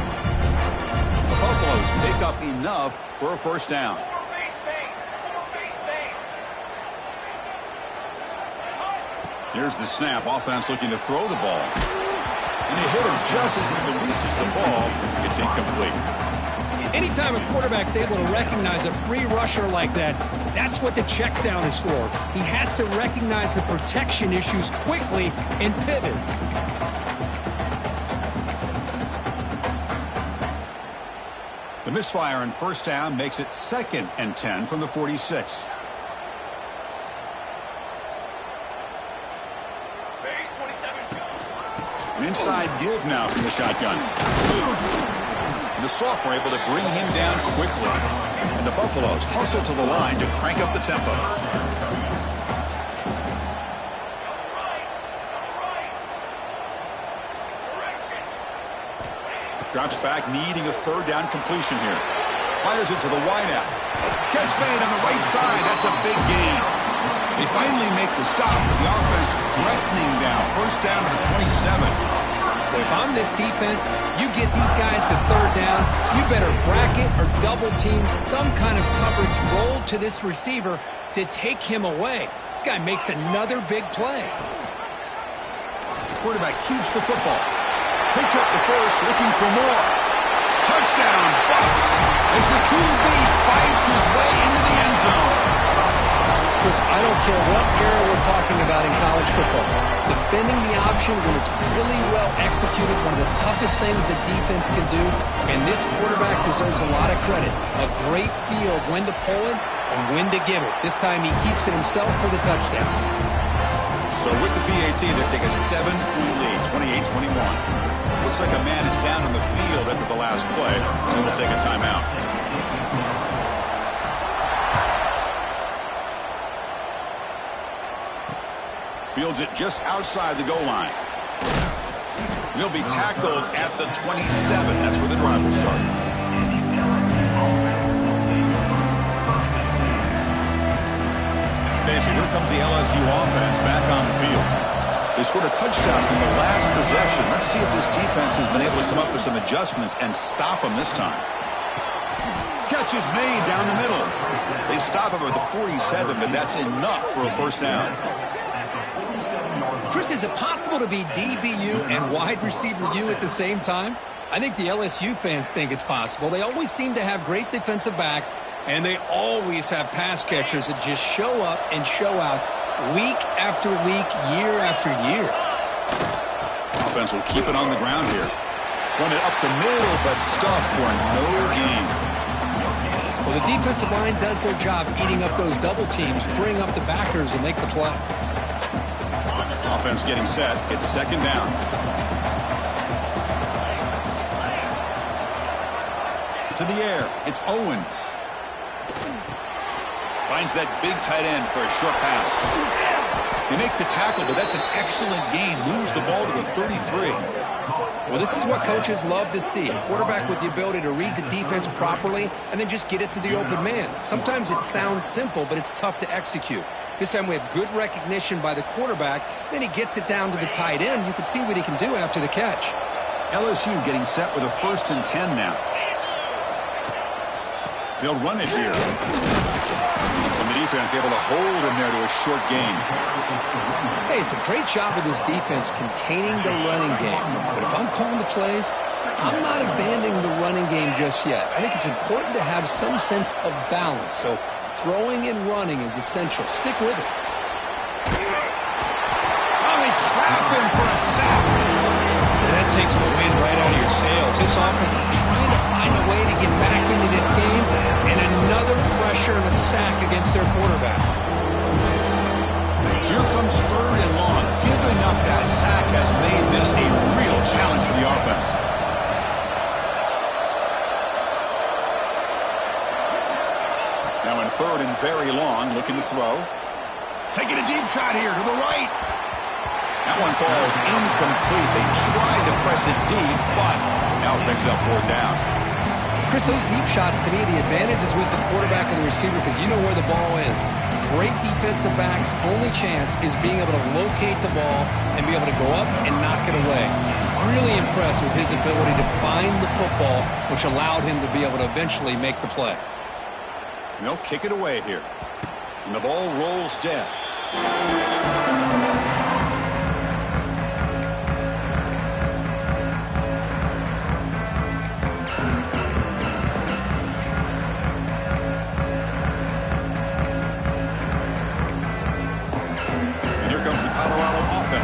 Speaker 1: Buffaloes pick up enough for a 1st down. Here's the snap. Offense looking to throw the ball. And they hit him just as he releases the ball. It's incomplete.
Speaker 3: Anytime a quarterback's able to recognize a free rusher like that, that's what the check down is for. He has to recognize the protection issues quickly and pivot.
Speaker 1: The misfire on 1st down makes it 2nd and 10 from the 46. An inside give now from the shotgun. And the sophomore able to bring him down quickly. And the Buffaloes hustle to the line to crank up the tempo. Drops back, needing a 3rd down completion here. Fires it to the wideout. Catch made on the right side. That's a big gain. They finally make the stop, but the offense threatening now. 1st down to the 27.
Speaker 3: Well, if I'm this defense, you get these guys to 3rd down, you better bracket or double team some kind of coverage roll to this receiver to take him away. This guy makes another big play.
Speaker 1: Quarterback keeps the football. Picks up the first, looking for more. Touchdown, Buffs, as the QB fights his way into the end zone.
Speaker 2: Chris, I don't care what era we're talking about in college football. Defending the option when it's really well executed, one of the toughest things that defense can do, and this quarterback deserves a lot of credit. A great feel of when to pull it and when to give it. This time he keeps it himself for the touchdown.
Speaker 1: So with the PAT, they take a 7-point lead, 28-21. Looks like a man is down on the field after the last play, so we'll take a timeout. Fields it just outside the goal line. He'll be tackled at the 27. That's where the drive will start. Okay, so here comes the LSU offense back on the field. They scored a touchdown in the last possession. Let's see if this defense has been able to come up with some adjustments and stop them this time. Catch is made down the middle. They stop him at the 47, but that's enough for a 1st down.
Speaker 3: Chris, is it possible to be DBU and wide receiver U at the same time? I think the LSU fans think it's possible. They always seem to have great defensive backs, and they always have pass catchers that just show up and show out week after week, year after year.
Speaker 1: Offense will keep it on the ground here. Run it up the middle, but stuffed for no gain.
Speaker 3: Well, the defensive line does their job eating up those double teams, freeing up the backers and make the play.
Speaker 1: Offense getting set. It's 2nd down. To the air, it's Owens. Finds that big tight end for a short pass. They make the tackle, but that's an excellent gain. Moves the ball to the 33.
Speaker 2: Well, this is what coaches love to see. A quarterback with the ability to read the defense properly and then just get it to the open man. Sometimes it sounds simple, but it's tough to execute. This time we have good recognition by the quarterback. Then he gets it down to the tight end. You can see what he can do after the catch.
Speaker 1: LSU getting set with a 1st and 10 now. They'll run it here. And the defense able to hold him there to a short gain.
Speaker 2: Hey, it's a great job of this defense containing the running game. But if I'm calling the plays, I'm not abandoning the running game just yet. I think it's important to have some sense of balance. So throwing and running is essential. Stick with it.
Speaker 1: Oh, they trap him for a sack.
Speaker 3: That takes the wind right out of your sails. This offense is trying to find a way to get back into this game, and another pressure and a sack against their quarterback.
Speaker 1: So here comes 3rd and long. Giving up that sack has made this a real challenge for the offense. Now in 3rd and very long, looking to throw. Taking a deep shot here to the right. That one falls incomplete. They tried to press it deep, but now it picks up 4th down.
Speaker 2: Chris, those deep shots, to me, the advantage is with the quarterback and the receiver because you know where the ball is. Great defensive backs' only chance is being able to locate the ball and be able to go up and knock it away. Really impressed with his ability to find the football, which allowed him to be able to eventually make the play.
Speaker 1: And they'll kick it away here. And the ball rolls dead.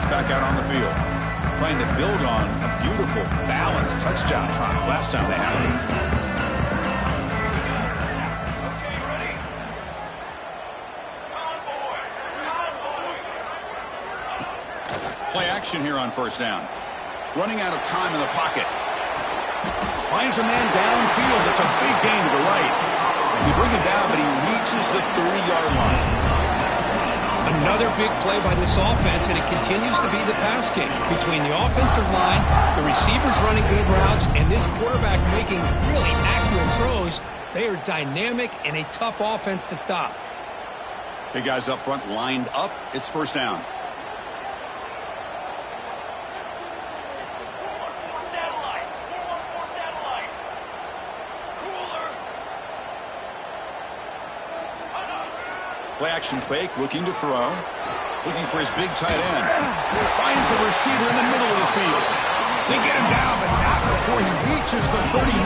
Speaker 1: Back out on the field, trying to build on a beautiful, balanced touchdown drive last time they had it.
Speaker 4: Okay, ready?
Speaker 1: Play action here on 1st down. Running out of time in the pocket. Finds a man downfield. That's a big gain to the right. They bring him down, but he reaches the 30-yard line.
Speaker 3: Another big play by this offense, and it continues to be the pass game. Between the offensive line, the receivers running good routes, and this quarterback making really accurate throws, they are dynamic and a tough offense to stop.
Speaker 1: Big guys up front lined up. It's 1st down. Play action fake, looking to throw. Looking for his big tight end. Finds a receiver in the middle of the field. They get him down, but not before he reaches the 39.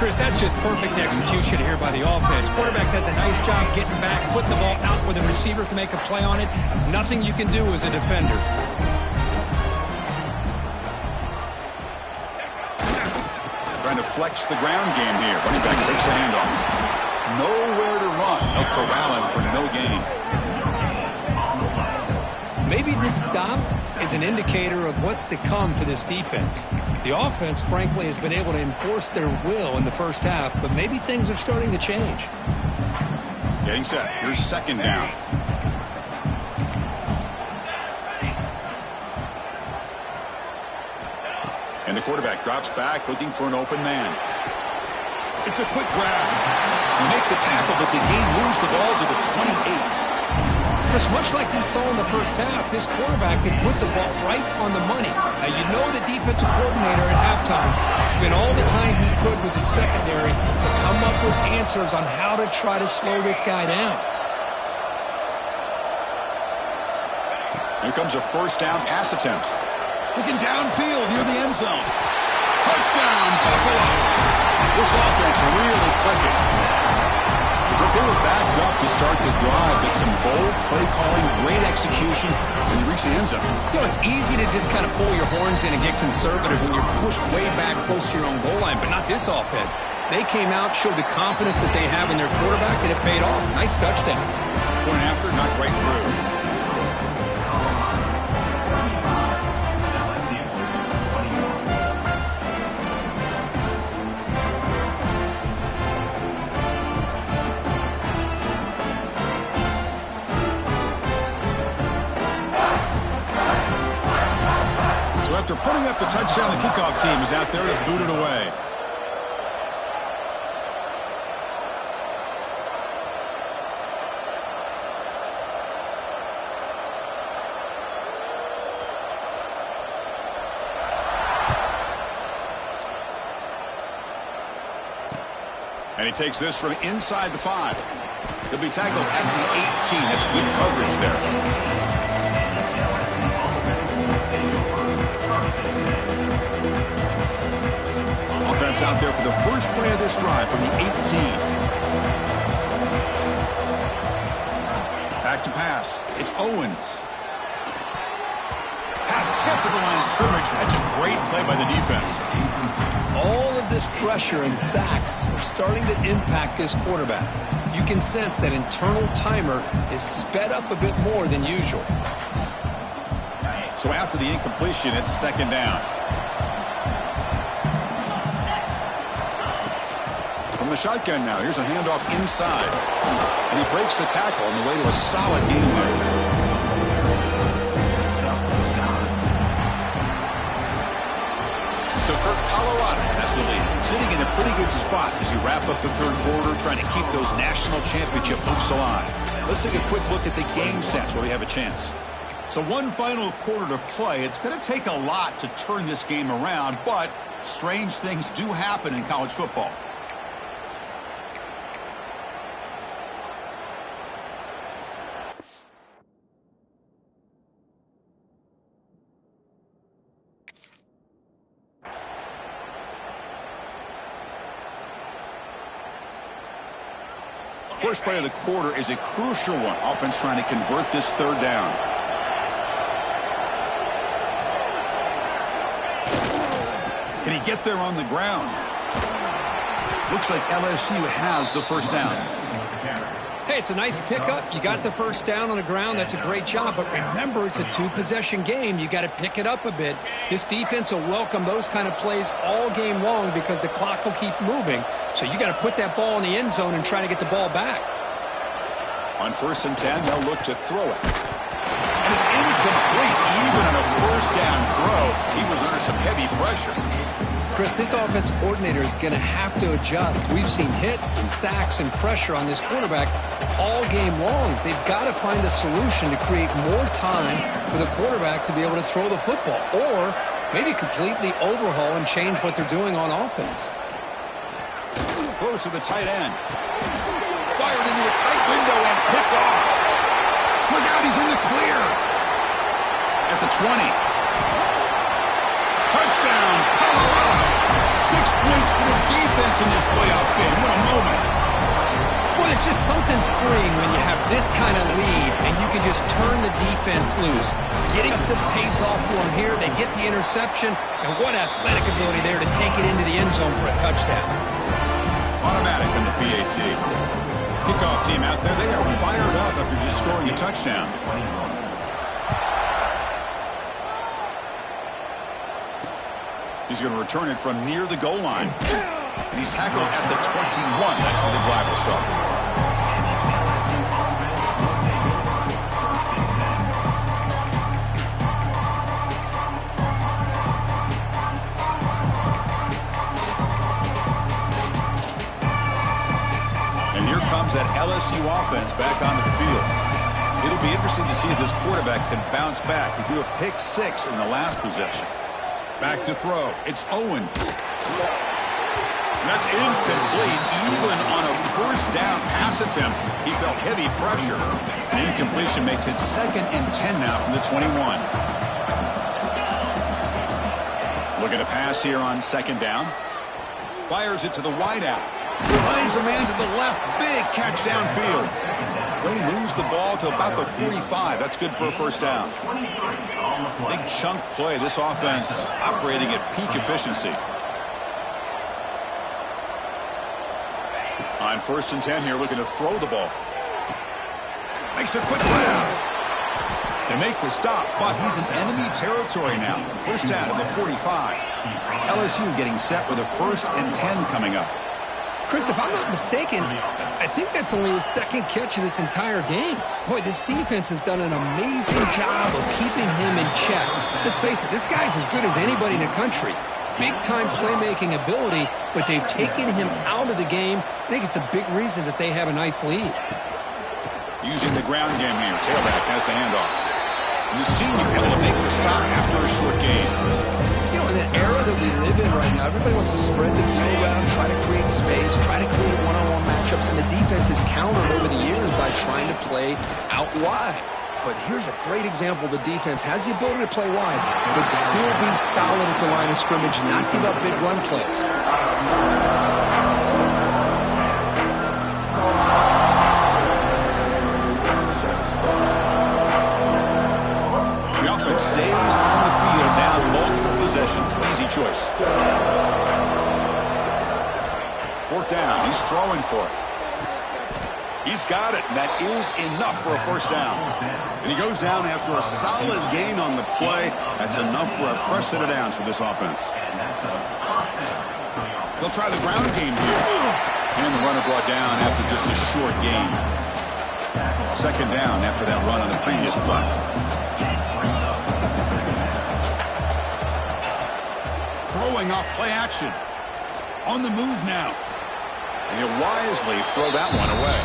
Speaker 3: Chris, that's just perfect execution here by the offense. Quarterback does a nice job getting back, putting the ball out where the receiver can make a play on it. Nothing you can do as a defender.
Speaker 1: Trying to flex the ground game here. Running back takes the handoff. Nowhere to run. No corralling for no gain.
Speaker 3: Maybe this stop is an indicator of what's to come for this defense. The offense, frankly, has been able to enforce their will in the 1st half, but maybe things are starting to change.
Speaker 1: Getting set. Here's 2nd down. And the quarterback drops back, looking for an open man. It's a quick grab. They make the tackle, but the game moves the ball to the 28.
Speaker 3: Chris, much like we saw in the 1st half, this quarterback can put the ball right on the money. Now, you know the defensive coordinator at halftime spent all the time he could with his secondary to come up with answers on how to try to slow this guy down.
Speaker 1: Here comes a 1st down pass attempt. Looking downfield near the end zone. Touchdown, Buffaloes. This offense really clicking. But they were backed up to start the drive, but some bold play calling, great execution, and they reach the end zone.
Speaker 2: You know, it's easy to just kind of pull your horns in and get conservative when you're pushed way back close to your own goal line, but not this offense. They came out, showed the confidence that they have in their quarterback, and it paid off. Nice touchdown.
Speaker 1: Point after, not right through. After putting up a touchdown, the kickoff team is out there to boot it away. And he takes this from inside the 5. He'll be tackled at the 18. That's good coverage there. Offense out there for the first play of this drive from the 18. Back to pass. It's Owens. Pass tipped to the line of scrimmage. That's a great play by the defense.
Speaker 2: All of this pressure and sacks are starting to impact this quarterback. You can sense that internal timer is sped up a bit more than usual.
Speaker 1: So after the incompletion, it's second down. From the shotgun now, here's a handoff inside. And he breaks the tackle on the way to a solid gain there. So Colorado has the lead, sitting in a pretty good spot as you wrap up the third quarter, trying to keep those national championship hopes alive. Let's take a quick look at the game stats where we have a chance. So one final quarter to play. It's going to take a lot to turn this game around, but strange things do happen in college football. First play of the quarter is a crucial one. Offense trying to convert this third down. Can he get there on the ground? Looks like LSU has the first down.
Speaker 3: Hey, it's a nice pickup. You got the first down on the ground. That's a great job. But remember, it's a two-possession game. You got to pick it up a bit. This defense will welcome those kind of plays all game long because the clock will keep moving. So you got to put that ball in the end zone and try to get the ball back.
Speaker 1: On 1st and 10, they'll look to throw it. And it's incomplete. Even on a first down throw, he was under some heavy pressure.
Speaker 2: Chris, this offensive coordinator is going to have to adjust. We've seen hits and sacks and pressure on this quarterback all game long. They've got to find a solution to create more time for the quarterback to be able to throw the football, or maybe completely overhaul and change what they're doing on offense.
Speaker 1: Close to the tight end. Fired into a tight window and picked off. Look out, he's in the clear. At the 20. Touchdown, Colorado. 6 points for the defense in this playoff game. What a moment.
Speaker 3: Well, it's just something freeing when you have this kind of lead and you can just turn the defense loose. Getting some pays off for them here. They get the interception, and what athletic ability there to take it into the end zone for a touchdown.
Speaker 1: Automatic on the PAT. Kickoff team out there, they are fired up after just scoring a touchdown. He's going to return it from near the goal line. And he's tackled at the 21. That's where the drive will start. And here comes that LSU offense back onto the field. It'll be interesting to see if this quarterback can bounce back. He threw a pick 6 in the last possession. Back to throw. It's Owens. That's incomplete. Even on a first down pass attempt, he felt heavy pressure. An incompletion makes it 2nd and 10 now from the 21. Looking to pass here on 2nd down. Fires it to the wideout. Finds a man to the left. Big catch downfield. They moves the ball to about the 45. That's good for a first down. Big chunk play. This offense operating at peak efficiency. On 1st and 10 here, looking to throw the ball. Makes a quick grab. They make the stop, but he's in enemy territory now. First down at the 45. LSU getting set with a 1st and 10 coming up.
Speaker 3: Chris, if I'm not mistaken, I think that's only his second catch of this entire game. Boy, this defense has done an amazing job of keeping him in check. Let's face it, this guy's as good as anybody in the country. Big-time playmaking ability, but they've taken him out of the game. I think it's a big reason that they have a nice lead.
Speaker 1: Using the ground game here. Tailback has the handoff. And the senior able to make the stop after a short gain.
Speaker 2: You know, in the era that we live in right now, everybody wants to spread the field around, try to create space, try to create one-on-one matchups, and the defense has countered over the years by trying to play out wide. But here's a great example. The defense has the ability to play wide, but still be solid at the line of scrimmage, not give up big run plays.
Speaker 1: The offense stays on the field now, multiple possessions. Easy choice. Fourth down. He's throwing for it. He's got it, and that is enough for a first down. And he goes down after a solid gain on the play. That's enough for a fresh set of downs for this offense. They'll try the ground game here. And the runner brought down after just a short gain. Second down after that run on the previous play. Throwing off play action. On the move now. And he'll wisely throw that one away.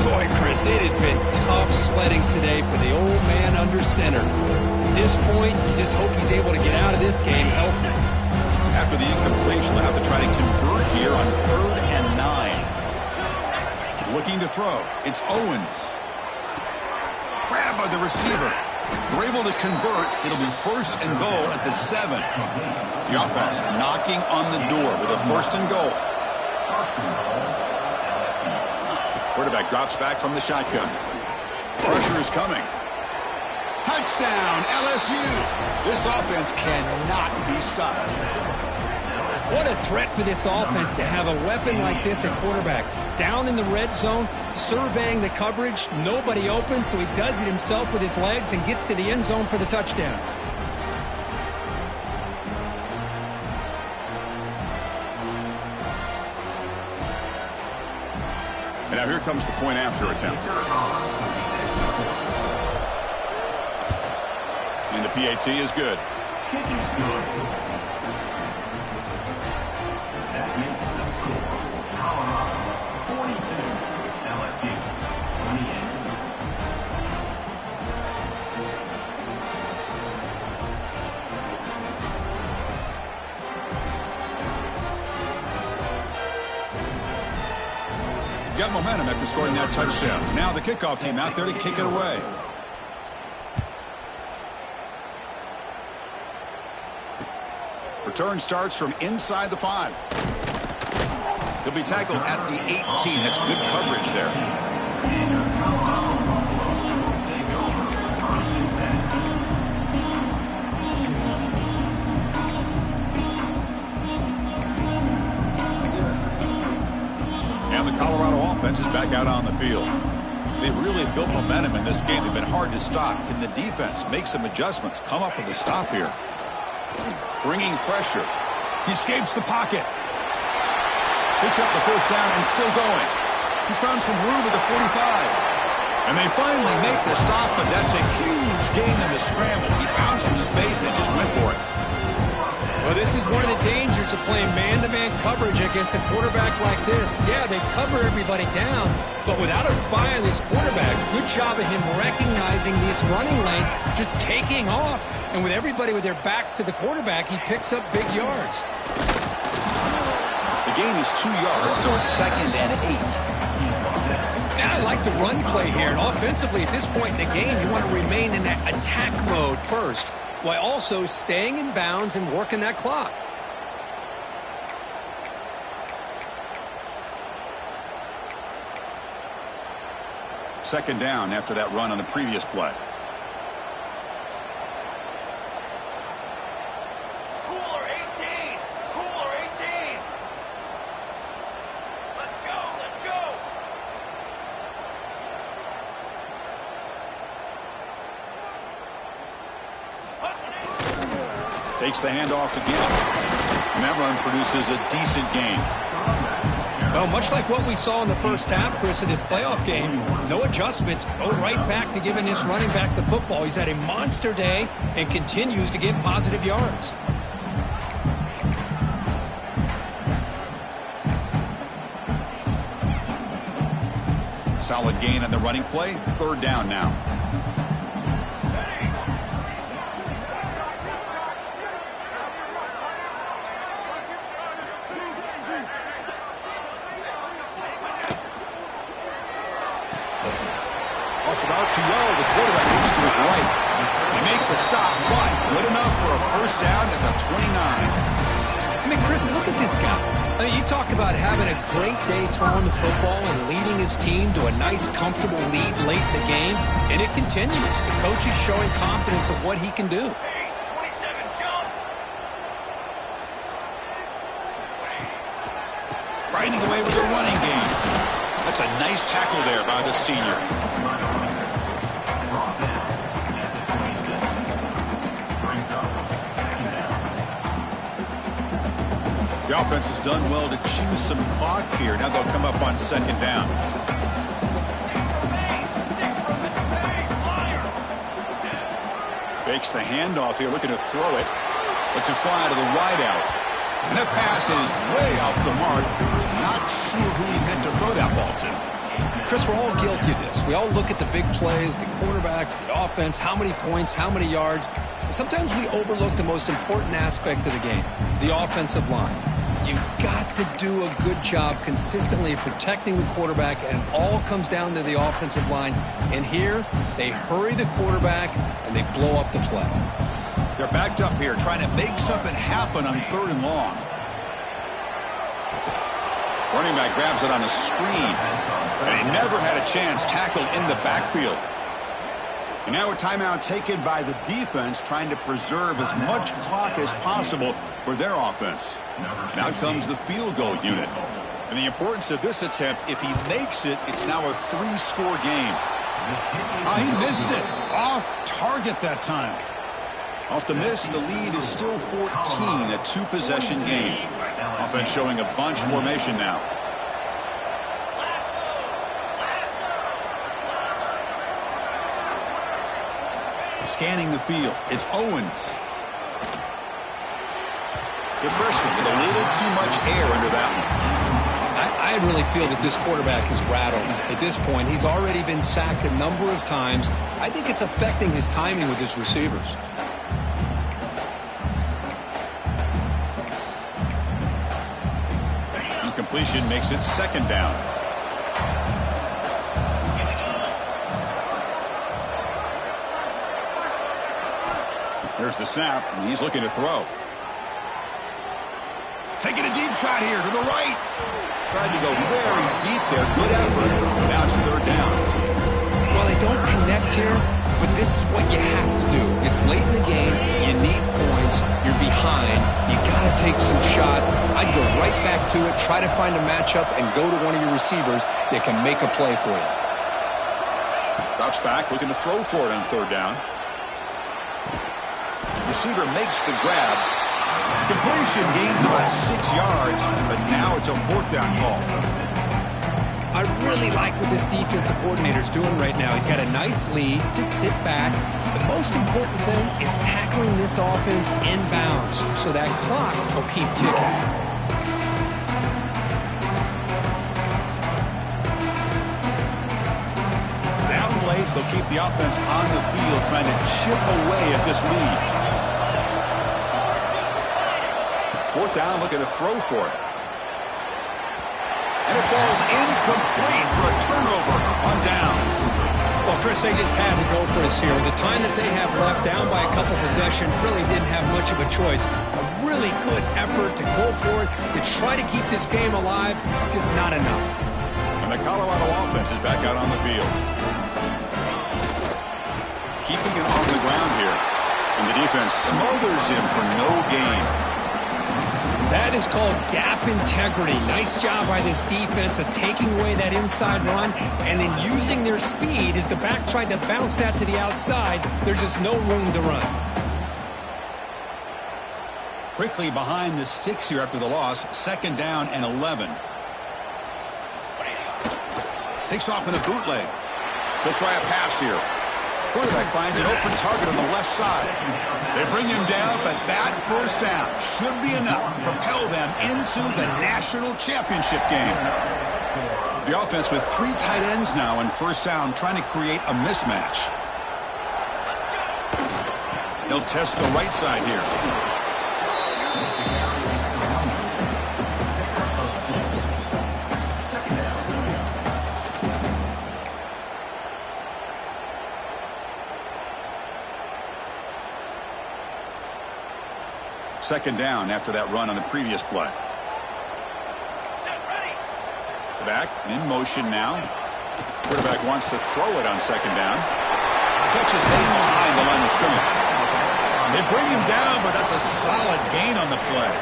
Speaker 3: Boy, Chris, it has been tough sledding today for the old man under center. At this point, you just hope he's able to get out of this game healthy.
Speaker 1: After the incompletion, they'll have to try to convert here on 3rd and 9. Looking to throw. It's Owens. Grabbed by the receiver. They're able to convert. It'll be 1st and goal at the 7. The offense knocking on the door with a 1st and goal. Quarterback drops back from the shotgun. Pressure is coming. Touchdown, LSU. This offense cannot be stopped.
Speaker 3: What a threat for this offense to have a weapon like this at quarterback. Down in the red zone, surveying the coverage, nobody open, so he does it himself with his legs and gets to the end zone for the touchdown.
Speaker 1: And now here comes the point after attempt. And the PAT is good.
Speaker 4: That makes the score Colorado 42, LSU 28.
Speaker 1: Got momentum after scoring that touchdown. Now the kickoff team out there to kick it away. Return starts from inside the 5. He'll be tackled at the 18. That's good coverage there. And the Colorado offense is back out on the field. They've really built momentum in this game. They've been hard to stop. Can the defense make some adjustments, come up with a stop here? Bringing pressure. He escapes the pocket. Picks up the first down and still going. He's found some room at the 45. And they finally make the stop, but that's a huge gain in the scramble. He found some space and just went for it.
Speaker 3: Well, this is one of the dangers of playing man-to-man coverage against a quarterback like this. Yeah, they cover everybody down, but without a spy on this quarterback, good job of him recognizing this running lane, just taking off, and with everybody with their backs to the quarterback, he picks up big yards.
Speaker 1: The gain is 2 yards, so it's 2nd and 8.
Speaker 3: Now I like the run play here, and offensively at this point in the game, you want to remain in that attack mode first, while also staying in bounds and working that clock.
Speaker 1: Second down after that run on the previous play.
Speaker 5: Cooler 18! Cooler 18! Let's go! Let's go!
Speaker 1: Takes the handoff again. And that run produces a decent gain.
Speaker 3: Well, much like what we saw in the first half, Chris, in this playoff game, no adjustments, go right back to giving this running back the football. He's had a monster day and continues to get positive yards.
Speaker 1: Solid gain on the running play. Third down now. Off an RPO, the quarterback looks to his right. They make the stop, but good enough for a first down at the 29.
Speaker 3: I mean, Chris, look at this guy. I mean, you talk about having a great day throwing the football and leading his team to a nice, comfortable lead late in the game, and it continues. The coach is showing confidence of what he can do.
Speaker 5: Hey, 27, jump.
Speaker 1: Riding away with a running game. That's a nice tackle there by the senior.
Speaker 4: Brought in at the 26. Brings up second down.
Speaker 1: The offense has done well to chew some clock here. Now they'll come up on second down. Fakes the handoff here, looking to throw it. Lets it fly to the wideout. And that pass is way off the mark. Not sure who he meant to throw that ball to.
Speaker 3: Chris, we're all guilty of this. We all look at the big plays, the quarterbacks, the offense, how many points, how many yards. And sometimes we overlook the most important aspect of the game, the offensive line. You've got to do a good job consistently protecting the quarterback, and it all comes down to the offensive line. And here, they hurry the quarterback, and they blow up the play.
Speaker 1: They're backed up here, trying to make something happen on third and long. Running back grabs it on a screen. And he never had a chance tackled in the backfield. And now a timeout taken by the defense, trying to preserve as much clock as possible for their offense. Now comes the field goal unit. And the importance of this attempt, if he makes it, it's now a 3-score game. He missed it. Off target that time. Off the miss, the lead is still 14, a 2-possession game. Offense showing a bunch formation now. Scanning the field, it's Owens. The freshman with a little too much air under that one.
Speaker 3: I really feel that this quarterback is rattled. At this point, he's already been sacked a number of times. I think it's affecting his timing with his receivers.
Speaker 1: Incompletion makes it second down. There's the snap, and he's looking to throw. Taking a deep shot here to the right. Tried to go very deep there. Good effort. Now it's third down.
Speaker 3: Well, they don't connect here, but this is what you have to do. It's late in the game. You need points. You're behind. You got to take some shots. I'd go right back to it, try to find a matchup, and go to one of your receivers that can make a play for you.
Speaker 1: Drops back, looking to throw for it on third down. Receiver makes the grab. Completion gains about 6 yards, but now it's a fourth down call.
Speaker 3: I really like what this defensive coordinator is doing right now. He's got a nice lead. Just sit back. The most important thing is tackling this offense inbounds so that clock will keep ticking.
Speaker 1: Down late, they'll keep the offense on the field trying to chip away at this lead. Fourth down, looking to throw for it. And it falls incomplete for a turnover on downs.
Speaker 3: Well, Chris, they just had to go for us here. The time that they have left, down by a couple possessions, really didn't have much of a choice. A really good effort to go for it, to try to keep this game alive, just not enough.
Speaker 1: And the Colorado offense is back out on the field. Keeping it on the ground here. And the defense smothers him for no gain.
Speaker 3: That is called gap integrity. Nice job by this defense of taking away that inside run and then using their speed as the back tried to bounce that to the outside. There's just no room to run.
Speaker 1: Quickly behind the sticks here after the loss. Second down and 11. Takes off in a bootleg. They'll try a pass here. Quarterback finds an open target on the left side. They bring him down, but that first down should be enough to propel them into the national championship game. The offense with 3 tight ends now in first down, trying to create a mismatch. They'll test the right side here. Second down after that run on the previous play. Back in motion now. Quarterback wants to throw it on second down. Catches him behind the line of scrimmage. They bring him down, but that's a solid gain on the play.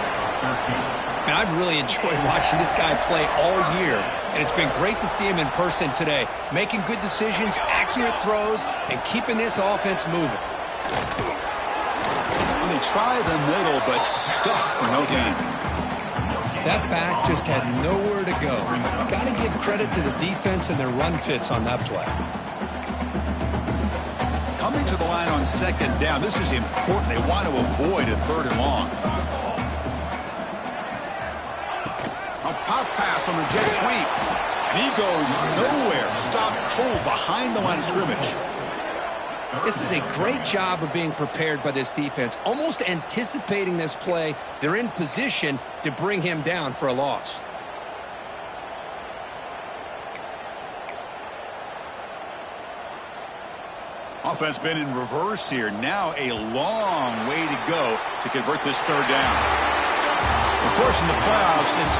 Speaker 3: Now, I've really enjoyed watching this guy play all year, and it's been great to see him in person today, making good decisions, accurate throws, and keeping this offense moving.
Speaker 1: They try the middle, but stuck for no gain.
Speaker 3: That back just had nowhere to go. Got to give credit to the defense and their run fits on that play.
Speaker 1: Coming to the line on second down, this is important. They want to avoid a 3rd and long. A pop pass on the jet sweep. And he goes nowhere. Stopped cold behind the line of scrimmage.
Speaker 3: This is a great job of being prepared by this defense, almost anticipating this play. They're in position to bring him down for a loss.
Speaker 1: Offense been in reverse here. Now a long way to go to convert this 3rd down. Of course, in the playoffs, it's